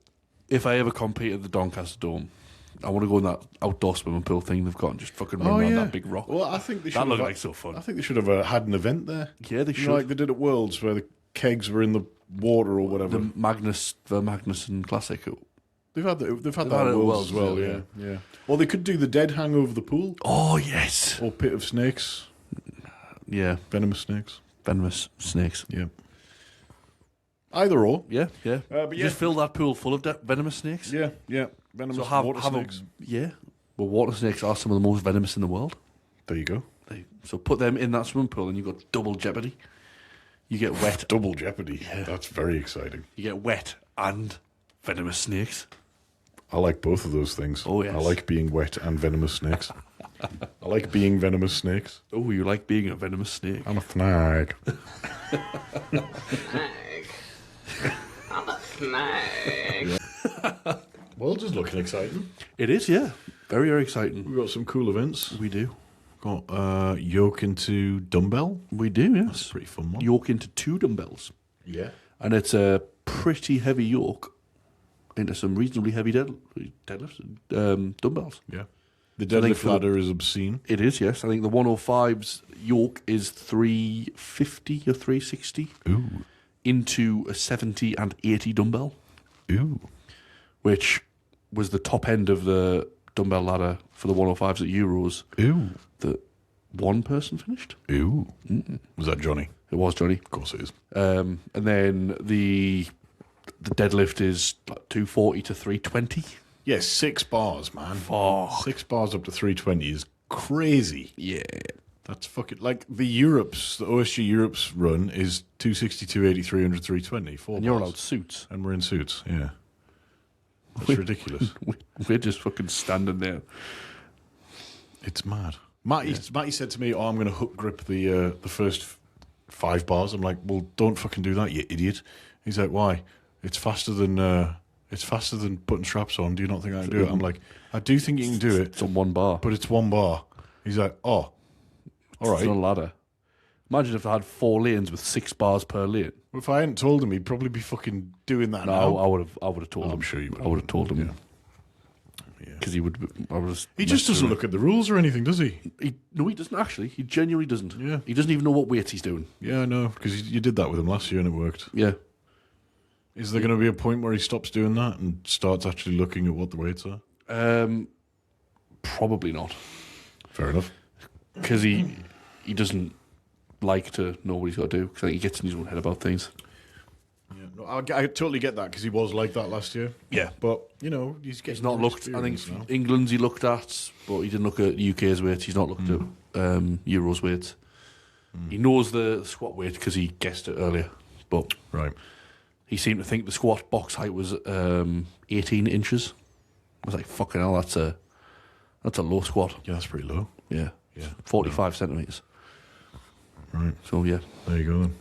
if I ever compete at the Doncaster Dome, I want to go in that outdoor swimming pool thing they've got and just fucking run around that big rock. Well, I think they should. That looked like so fun. I think they should have had an event there. Yeah, they should. Like they did at Worlds, where the kegs were in the water or whatever. The Magnuson Classic. They've had that at Worlds as well. Yeah. Or they could do the dead hang over the pool. Oh yes. Or pit of snakes. Yeah. Venomous snakes. Yeah. Either or. Yeah. But just fill that pool full of venomous snakes. Yeah. Venomous water snakes. Well, water snakes are some of the most venomous in the world. There you go. So put them in that swimming pool and you've got double jeopardy. You get wet. Double jeopardy. Yeah. That's very exciting. You get wet and venomous snakes. I like both of those things. Oh, yes. I like being wet and venomous snakes. I like being venomous snakes. Oh, you like being a venomous snake. I'm a snag. I'm a snag. World's is looking exciting. It is, yeah. Very, very exciting. We've got some cool events. We do. Got yoke into dumbbell. We do, yes. That's a pretty fun one. Yoke into 2 dumbbells. Yeah. And it's a pretty heavy yoke into some reasonably heavy deadlifts, dumbbells. Yeah. The deadlift ladder is obscene. It is, yes. I think the 105's yoke is 350 or 360. Ooh. Into a 70 and 80 dumbbell. Ooh. Which was the top end of the dumbbell ladder for the 105s at Euros. Ooh. That one person finished. Ooh. Mm. Was that Johnny? It was Johnny. Of course it is. And then the deadlift is like 240 to 320. Yeah, 6 bars, man. Fuck. 6 bars up to 320 is crazy. Yeah. That's fucking like the OSG Europe's run is 260, 280, 300, 320. 4 And you're bars. allowed suits. And we're in suits, yeah. That's ridiculous. We're just fucking standing there. It's mad. Matty said to me, "Oh, I'm going to hook grip the first 5 bars." I'm like, "Well, don't fucking do that, you idiot." He's like, "Why? It's faster than putting straps on. Do you not think I can do it?" I'm like, "I do think you can do it. It's on 1 bar. But it's 1 bar." He's like, "Oh, all right." It's not a ladder. Imagine if I had 4 lanes with 6 bars per lane. Well, if I hadn't told him, he'd probably be fucking doing that now. No, I would have told him. I'm sure you would. I would have told him. Yeah. Because he would. He just doesn't look at the rules or anything, does he? No, he doesn't actually. He genuinely doesn't. Yeah. He doesn't even know what weights he's doing. Yeah, I know, because you did that with him last year and it worked. Yeah. Is there going to be a point where he stops doing that and starts actually looking at what the weights are? Probably not. Fair enough. Because he doesn't like to know what he's got to do. Because he gets in his own head about things. Yeah, no, I totally get that because he was like that last year. Yeah. But, he's getting He's not more looked. I think experience now. England's he looked at, but he didn't look at UK's weights. He's not looked at Euros weights. He knows the squat weight because he guessed it earlier. But Right. he seemed to think the squat box height was 18 inches. I was like, fucking hell, that's a low squat. Yeah, that's pretty low. Yeah. Yeah. 45 centimetres. Right. So, yeah. There you go then.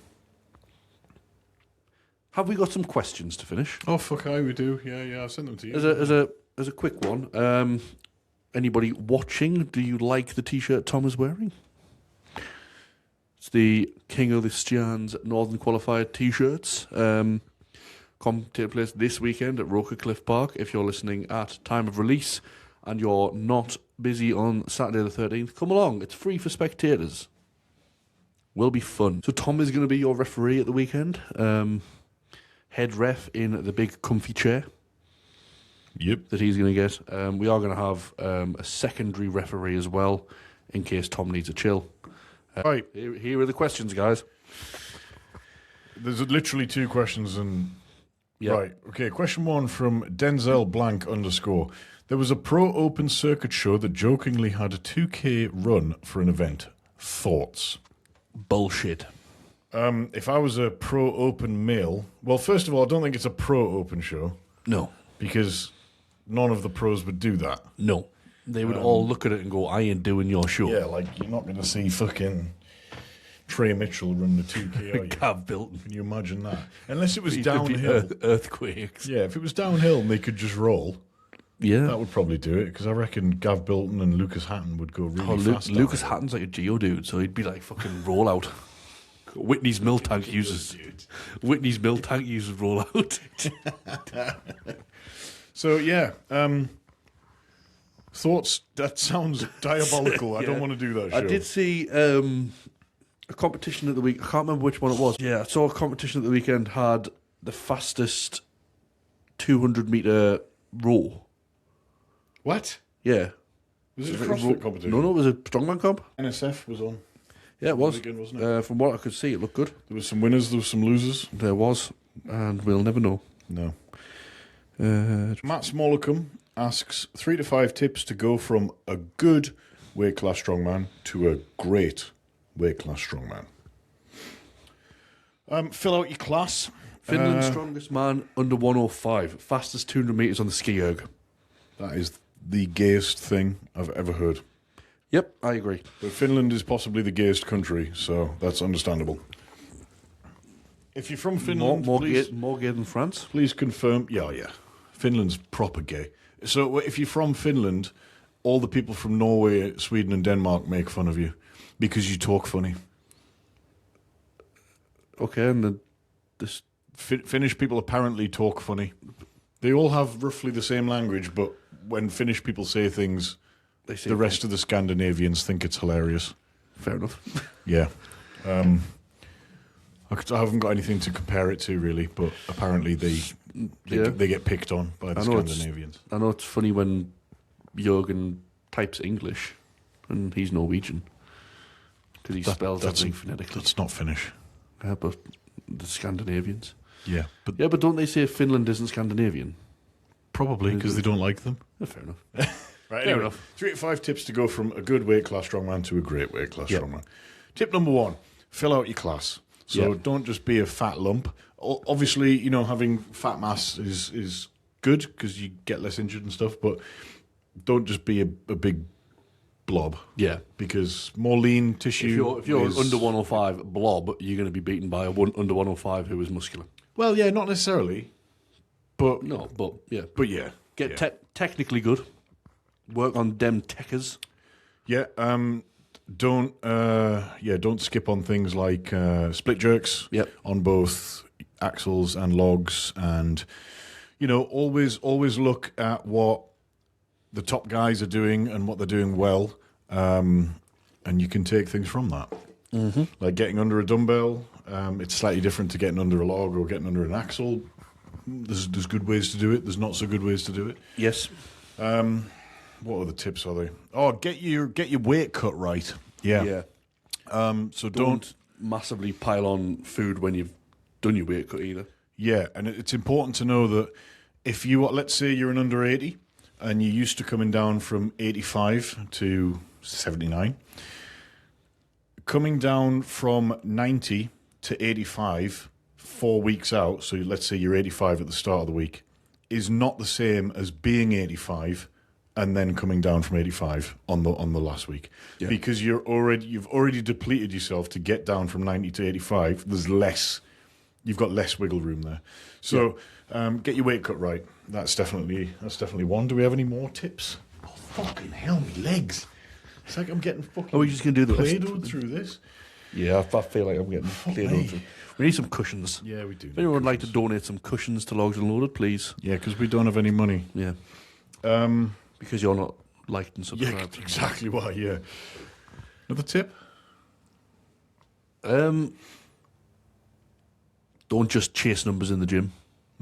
Have we got some questions to finish? Oh, fuck, we do. Yeah, I'll send them to you. As a quick one, anybody watching, do you like the T-shirt Tom is wearing? It's the King of the Stians Northern Qualified T-shirts. Take place this weekend at Roker Cliff Park. If you're listening at time of release and you're not busy on Saturday the 13th, come along. It's free for spectators. Will be fun. So Tom is going to be your referee at the weekend. Head ref in the big comfy chair. Yep. That he's going to get. We are going to have a secondary referee as well in case Tom needs a chill. Right. Here are the questions, guys. There's literally 2 questions and... Yeah. Right. Okay, question 1 from Denzel Blank _ There was a pro open circuit show that jokingly had a 2K run for an event. Thoughts? Bullshit. If I was a pro open male... Well, first of all, I don't think it's a pro open show. No. Because none of the pros would do that. No. They would all look at it and go, I ain't doing your show. Yeah, like, you're not going to see fucking Trey Mitchell run the 2K, are you? Gav Bilton. Can you imagine that? Unless it was There'd be downhill. Earthquakes. Yeah, if it was downhill and they could just roll, Yeah. that would probably do it, because I reckon Gav Bilton and Lucas Hatton would go really fast. Lucas Hatton's like a geo dude, so he'd be like fucking rollout. Whitney's mill tank uses rollout. So, yeah. Thoughts? That sounds diabolical. I don't want to do that show. I did see a competition at the week. I can't remember which one it was. Yeah, I saw a competition at the weekend had the fastest 200-metre row. What? Yeah. Was it a CrossFit competition? No, it was a strongman comp. NSF was on. Yeah, it was. Weekend, wasn't it? From what I could see, it looked good. There was some winners, there was some losers. There was, and we'll never know. No. Matt Smollicum asks 3 to 5 tips to go from a good weight class strongman to a great weight class strongman. Fill out your class. Finland's strongest man under 105, fastest 200 metres on the ski erg. That is the gayest thing I've ever heard. Yep, I agree. But Finland is possibly the gayest country, so that's understandable. If you're from Finland, more please, gay than France. please confirm. Yeah. Finland's proper gay. So if you're from Finland, all the people from Norway, Sweden and Denmark make fun of you because you talk funny. Okay, and this Finnish people apparently talk funny. They all have roughly the same language, but when Finnish people say things, the rest of the Scandinavians think it's hilarious. Fair enough. Yeah. I haven't got anything to compare it to, really, but apparently they get picked on by the Scandinavians. I know it's funny when Jürgen types English and he's Norwegian because he spells everything phonetically. That's not Finnish. Yeah, but the Scandinavians. Yeah, but don't they say Finland isn't Scandinavian? Probably because they don't like them. Fair enough. Right, Fair anyway, enough. 3 to 5 tips to go from a good weight class strongman to a great weight class strongman. Tip number 1, fill out your class. So don't just be a fat lump. Obviously, having fat mass is good because you get less injured and stuff, but don't just be a big blob. Yeah. Because more lean tissue. If you're an under 105 blob, you're going to be beaten by under 105 who is muscular. Well, yeah, not necessarily. But No, but yeah. But yeah. Get technically good. Work on dem techers. Yeah, don't skip on things like split jerks on both axles and logs, and always look at what the top guys are doing and what they're doing well, and you can take things from that. Mm-hmm. Like getting under a dumbbell, it's slightly different to getting under a log or getting under an axle. There's good ways to do it. There's not so good ways to do it. Yes. What other tips are they? Oh, get your weight cut right. Yeah. Yeah. So don't massively pile on food when you've done your weight cut either. Yeah, and it's important to know that if let's say you're an under 80 and you're used to coming down from 85 to 79, coming down from 90 to 85 4 weeks out, so let's say you're 85 at the start of the week, is not the same as being 85 and then coming down from 85 on the last week, because you've already depleted yourself to get down from 90 to 85. You've got less wiggle room there. So get your weight cut right. That's definitely one. Do we have any more tips? Oh, fucking hell, my legs! It's like I'm getting fucking. Are we just gonna do the Play-Doh through this? Yeah, I feel like I'm getting Play-Doh through. We need some cushions. Yeah, we do. If anyone would like to donate some cushions to Logs Unloaded, please. Yeah, because we don't have any money. Yeah. Because you're not liked and subscribed. Yeah, exactly why, yeah. Another tip? Don't just chase numbers in the gym.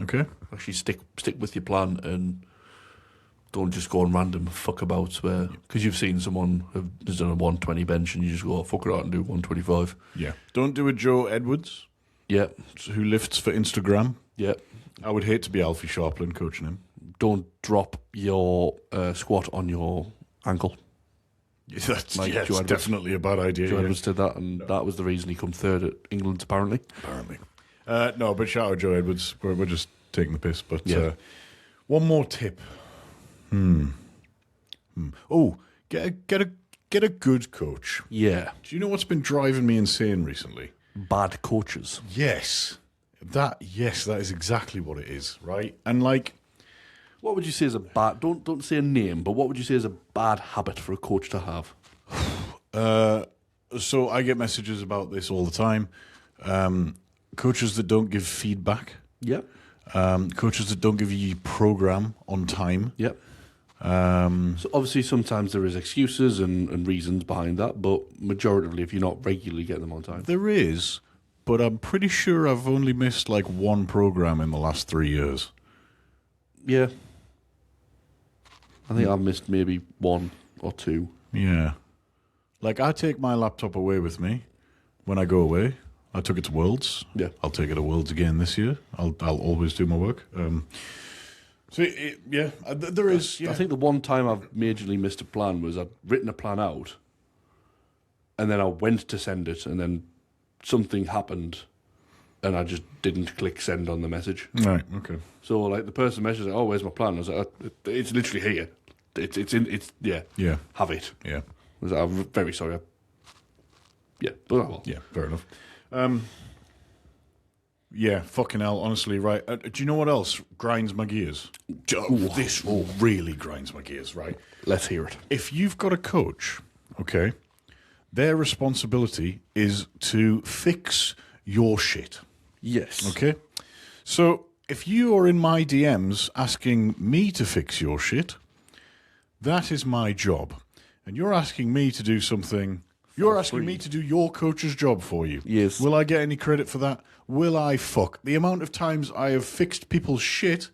Okay. Actually stick with your plan and don't just go on random fuckabouts where... Because you've seen someone who's done a 120 bench and you just go, fuck it out and do 125. Yeah. Don't do a Joe Edwards. Yeah. Who lifts for Instagram. Yeah. I would hate to be Alfie Sharplin coaching him. Don't drop your squat on your ankle. That's definitely a bad idea. Joe Edwards did that, and that was the reason he come third at England, apparently. No, but shout out Joe Edwards. We're just taking the piss. But one more tip. Oh, get a good coach. Yeah. Do you know what's been driving me insane recently? Bad coaches. Yes. That is exactly what it is, right? And like... What would you say is a bad... Don't say a name, but what would you say is a bad habit for a coach to have? So I get messages about this all the time. Coaches that don't give feedback. Yeah. Coaches that don't give you your program on time. Yep. So obviously sometimes there is excuses and reasons behind that, but majoritively if you're not regularly getting them on time. There is, but I'm pretty sure I've only missed like one program in the last 3 years. Yeah. I think I've missed maybe 1 or 2. Yeah. Like, I take my laptop away with me when I go away. I took it to Worlds. Yeah. I'll take it to Worlds again this year. I'll always do my work. There is. Yeah. I think the one time I've majorly missed a plan was I'd written a plan out, and then I went to send it, and then something happened, and I just didn't click send on the message. Right. Okay. So like the person messaged, "Oh, where's my plan?" I was like, "It's literally here. Yeah. Have it." Yeah. I was like, "I'm very sorry." But I will. Yeah. Fair enough. Yeah, fucking hell, honestly, right. Do you know what else grinds my gears? This really grinds my gears, right? Let's hear it. If you've got a coach, okay, their responsibility is to fix your shit. Yes. Okay? So if you are in my DMs asking me to fix your shit, that is my job. And you're asking me to do something... You're asking me to do your coach's job for you. Yes. Will I get any credit for that? Will I fuck? The amount of times I have fixed people's shit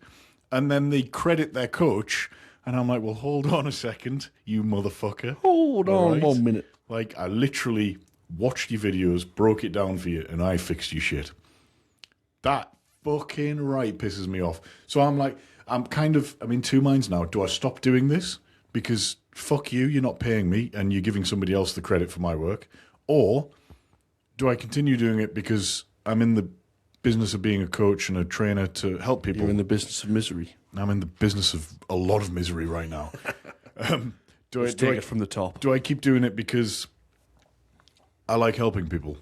and then they credit their coach and I'm like, well, hold on a second, you motherfucker. Hold on 1 minute. Like, I literally watched your videos, broke it down for you, and I fixed your shit. That fucking right pisses me off. So I'm like, I'm in two minds now. Do I stop doing this because fuck you, you're not paying me and you're giving somebody else the credit for my work? Or do I continue doing it because I'm in the business of being a coach and a trainer to help people? You're in the business of misery. I'm in the business of a lot of misery right now. Do I take it from the top? Do I keep doing it because I like helping people?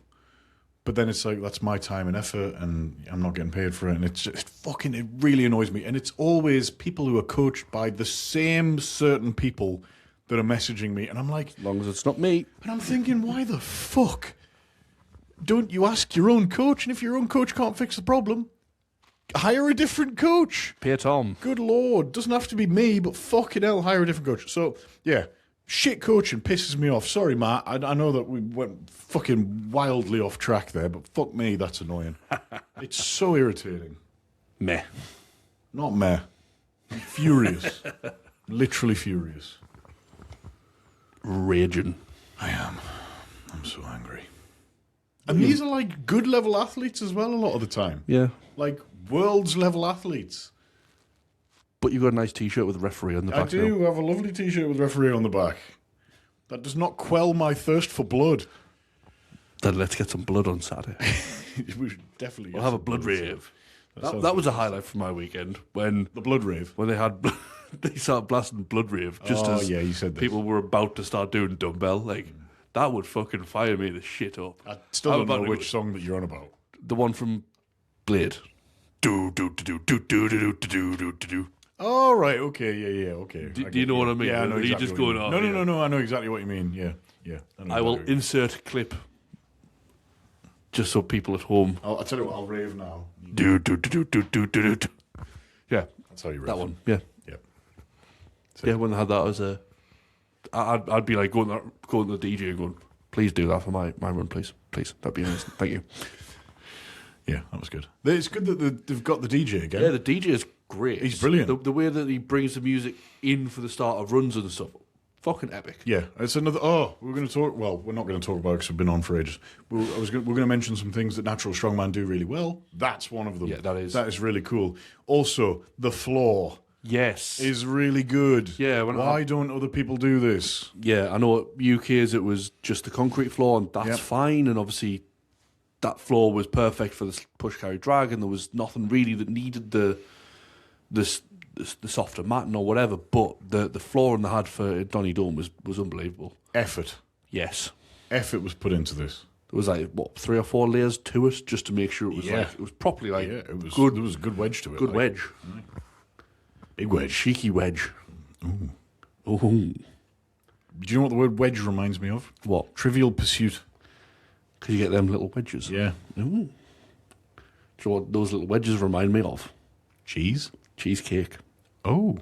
But then it's like, that's my time and effort and I'm not getting paid for it. And it really annoys me. And it's always people who are coached by the same certain people that are messaging me. And I'm like... As long as it's not me. And I'm thinking, why the fuck don't you ask your own coach? And if your own coach can't fix the problem, hire a different coach. Pay Tom. Good Lord. Doesn't have to be me, but fucking hell, hire a different coach. So, yeah. Shit coaching pisses me off. Sorry, Matt. I know that we went fucking wildly off track there, but fuck me, that's annoying. It's so irritating. Meh. Not meh. I'm furious. Literally furious. Raging. I am. I'm so angry. And these are like good level athletes as well a lot of the time. Yeah. Like world's level athletes. But you've got a nice T-shirt with a referee on the back. I do have a lovely T-shirt with referee on the back. That does not quell my thirst for blood. Then let's get some blood on Saturday. We should definitely. We'll have a blood rave. That was a highlight from my weekend when the blood rave. When they started blasting blood rave just as you said this. People were about to start doing dumbbell. Like that would fucking fire me the shit up. I still don't know which song that you're on about. The one from Blade. Do do do do do do do do do do. Oh, right, okay, yeah, okay. Do you know what I mean? Yeah, I know exactly. You just going off. No, I know exactly what you mean, yeah. I will insert clip just so people at home... I'll tell you what, I'll rave now. Do, do, do, do, do, do, do. Yeah. That's how you rave. That one, yeah. Yep. Yeah, when I had that as a... I'd be like going to the DJ and going, please do that for my run, please. Please, that'd be amazing. Thank you. Yeah, that was good. It's good that they've got the DJ again. Yeah, the DJ is great. He's brilliant. The way that he brings the music in for the start of runs and stuff, fucking epic. Yeah, it's another. Oh, we're going to talk. Well, we're not going to talk about it because we've been on for ages. We're going to mention some things that Natural Strongman do really well. That's one of them. Yeah, that is really cool. Also, the floor. Yes, is really good. Yeah. Why don't other people do this? Yeah, I know at UK's it was just the concrete floor, and that's fine. And obviously, that floor was perfect for the push carry drag, and there was nothing really that needed the softer matting or whatever. But the flooring they had for Donny Dome was unbelievable. Effort. Yes. Effort was put into this. There was like 3 or 4 layers to it just to make sure it was it was properly it was good. There was a good wedge to it. Good wedge. Big wedge. Cheeky wedge. Ooh. Ooh. Do you know what the word wedge reminds me of? What? Trivial Pursuit. Because you get them little wedges. Yeah. Ooh. Do you know what those little wedges remind me of? Cheese? Cheesecake. Oh.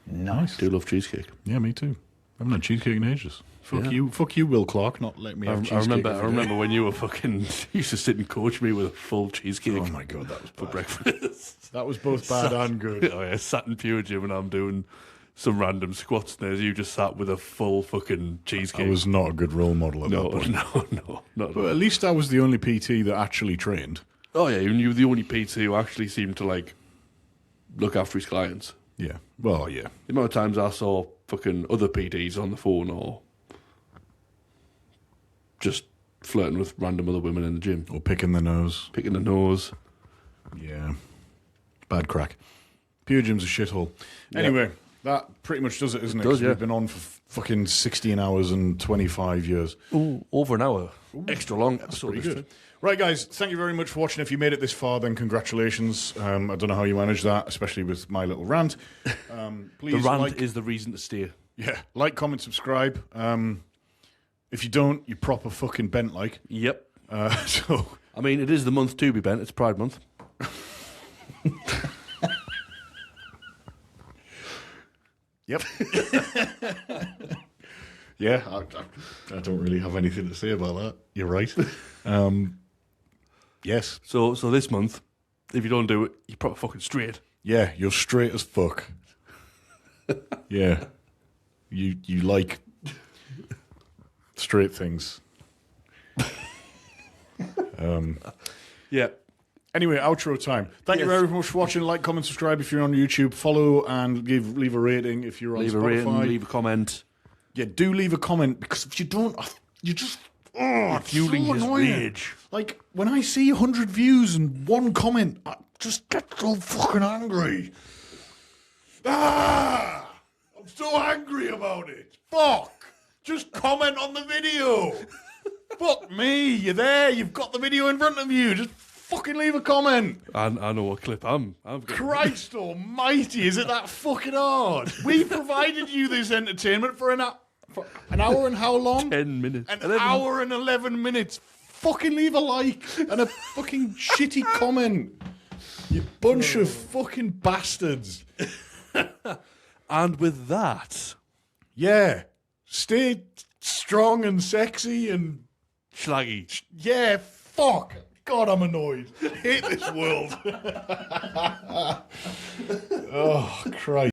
Nice. I do love cheesecake. Yeah, me too. I haven't had cheesecake in ages. Fuck you, Will Clark, not letting me have cheesecake. I remember when you were fucking used to sit and coach me with a full cheesecake. Oh my god, that was for breakfast. That was both bad and good. Oh yeah, sat in Pure Gym and I'm doing some random squats and there's you just sat with a full fucking cheesecake. I was not a good role model at that point. No, not at all. But at least I was the only PT that actually trained. Oh yeah, you were the only PT who actually seemed to like look after his clients. Yeah. Well, yeah. The amount of times I saw fucking other PTs on the phone or just flirting with random other women in the gym. Or picking the nose. Picking the nose. Yeah. Bad crack. Pure Gym's a shithole. Anyway, that pretty much does it, isn't it? Does, yeah. We've been on for fucking 16 hours and 25 years. Ooh, over an hour. Ooh, extra long episode. Pretty good. Right, guys, thank you very much for watching. If you made it this far, then congratulations. I don't know how you managed that, especially with my little rant. Please, the rant is the reason to stay. Yeah, like, comment, subscribe. If you don't, you're proper fucking bent like. Yep. So, I mean, it is the month to be bent. It's Pride Month. Yep. Yeah, I don't really have anything to say about that. You're right. Yes. So this month, if you don't do it, you're probably fucking straight. Yeah, you're straight as fuck. Yeah. You like straight things. Yeah. Anyway, outro time. Thank you very much for watching. Like, comment, subscribe if you're on YouTube. Follow and leave a rating if you're on Spotify. Rating, leave a comment. Yeah, do leave a comment, because if you don't, you just... Oh, it's fueling so his annoying. rage. Like, when I see 100 views and one comment, I just get so fucking angry. I'm so angry about it. Fuck. Just comment on the video. Fuck me. You're there. You've got the video in front of you. Just fucking leave a comment. I know what clip I'm Christ almighty. Is it that fucking hard? We provided you this entertainment for an hour and how long? 10 minutes. An hour and 11 minutes. Fucking leave a like and a fucking shitty comment. You bunch of fucking bastards. And with that... Yeah. Stay strong and sexy and... Schlaggy. Yeah, fuck. God, I'm annoyed. I hate this world. Oh, Christ.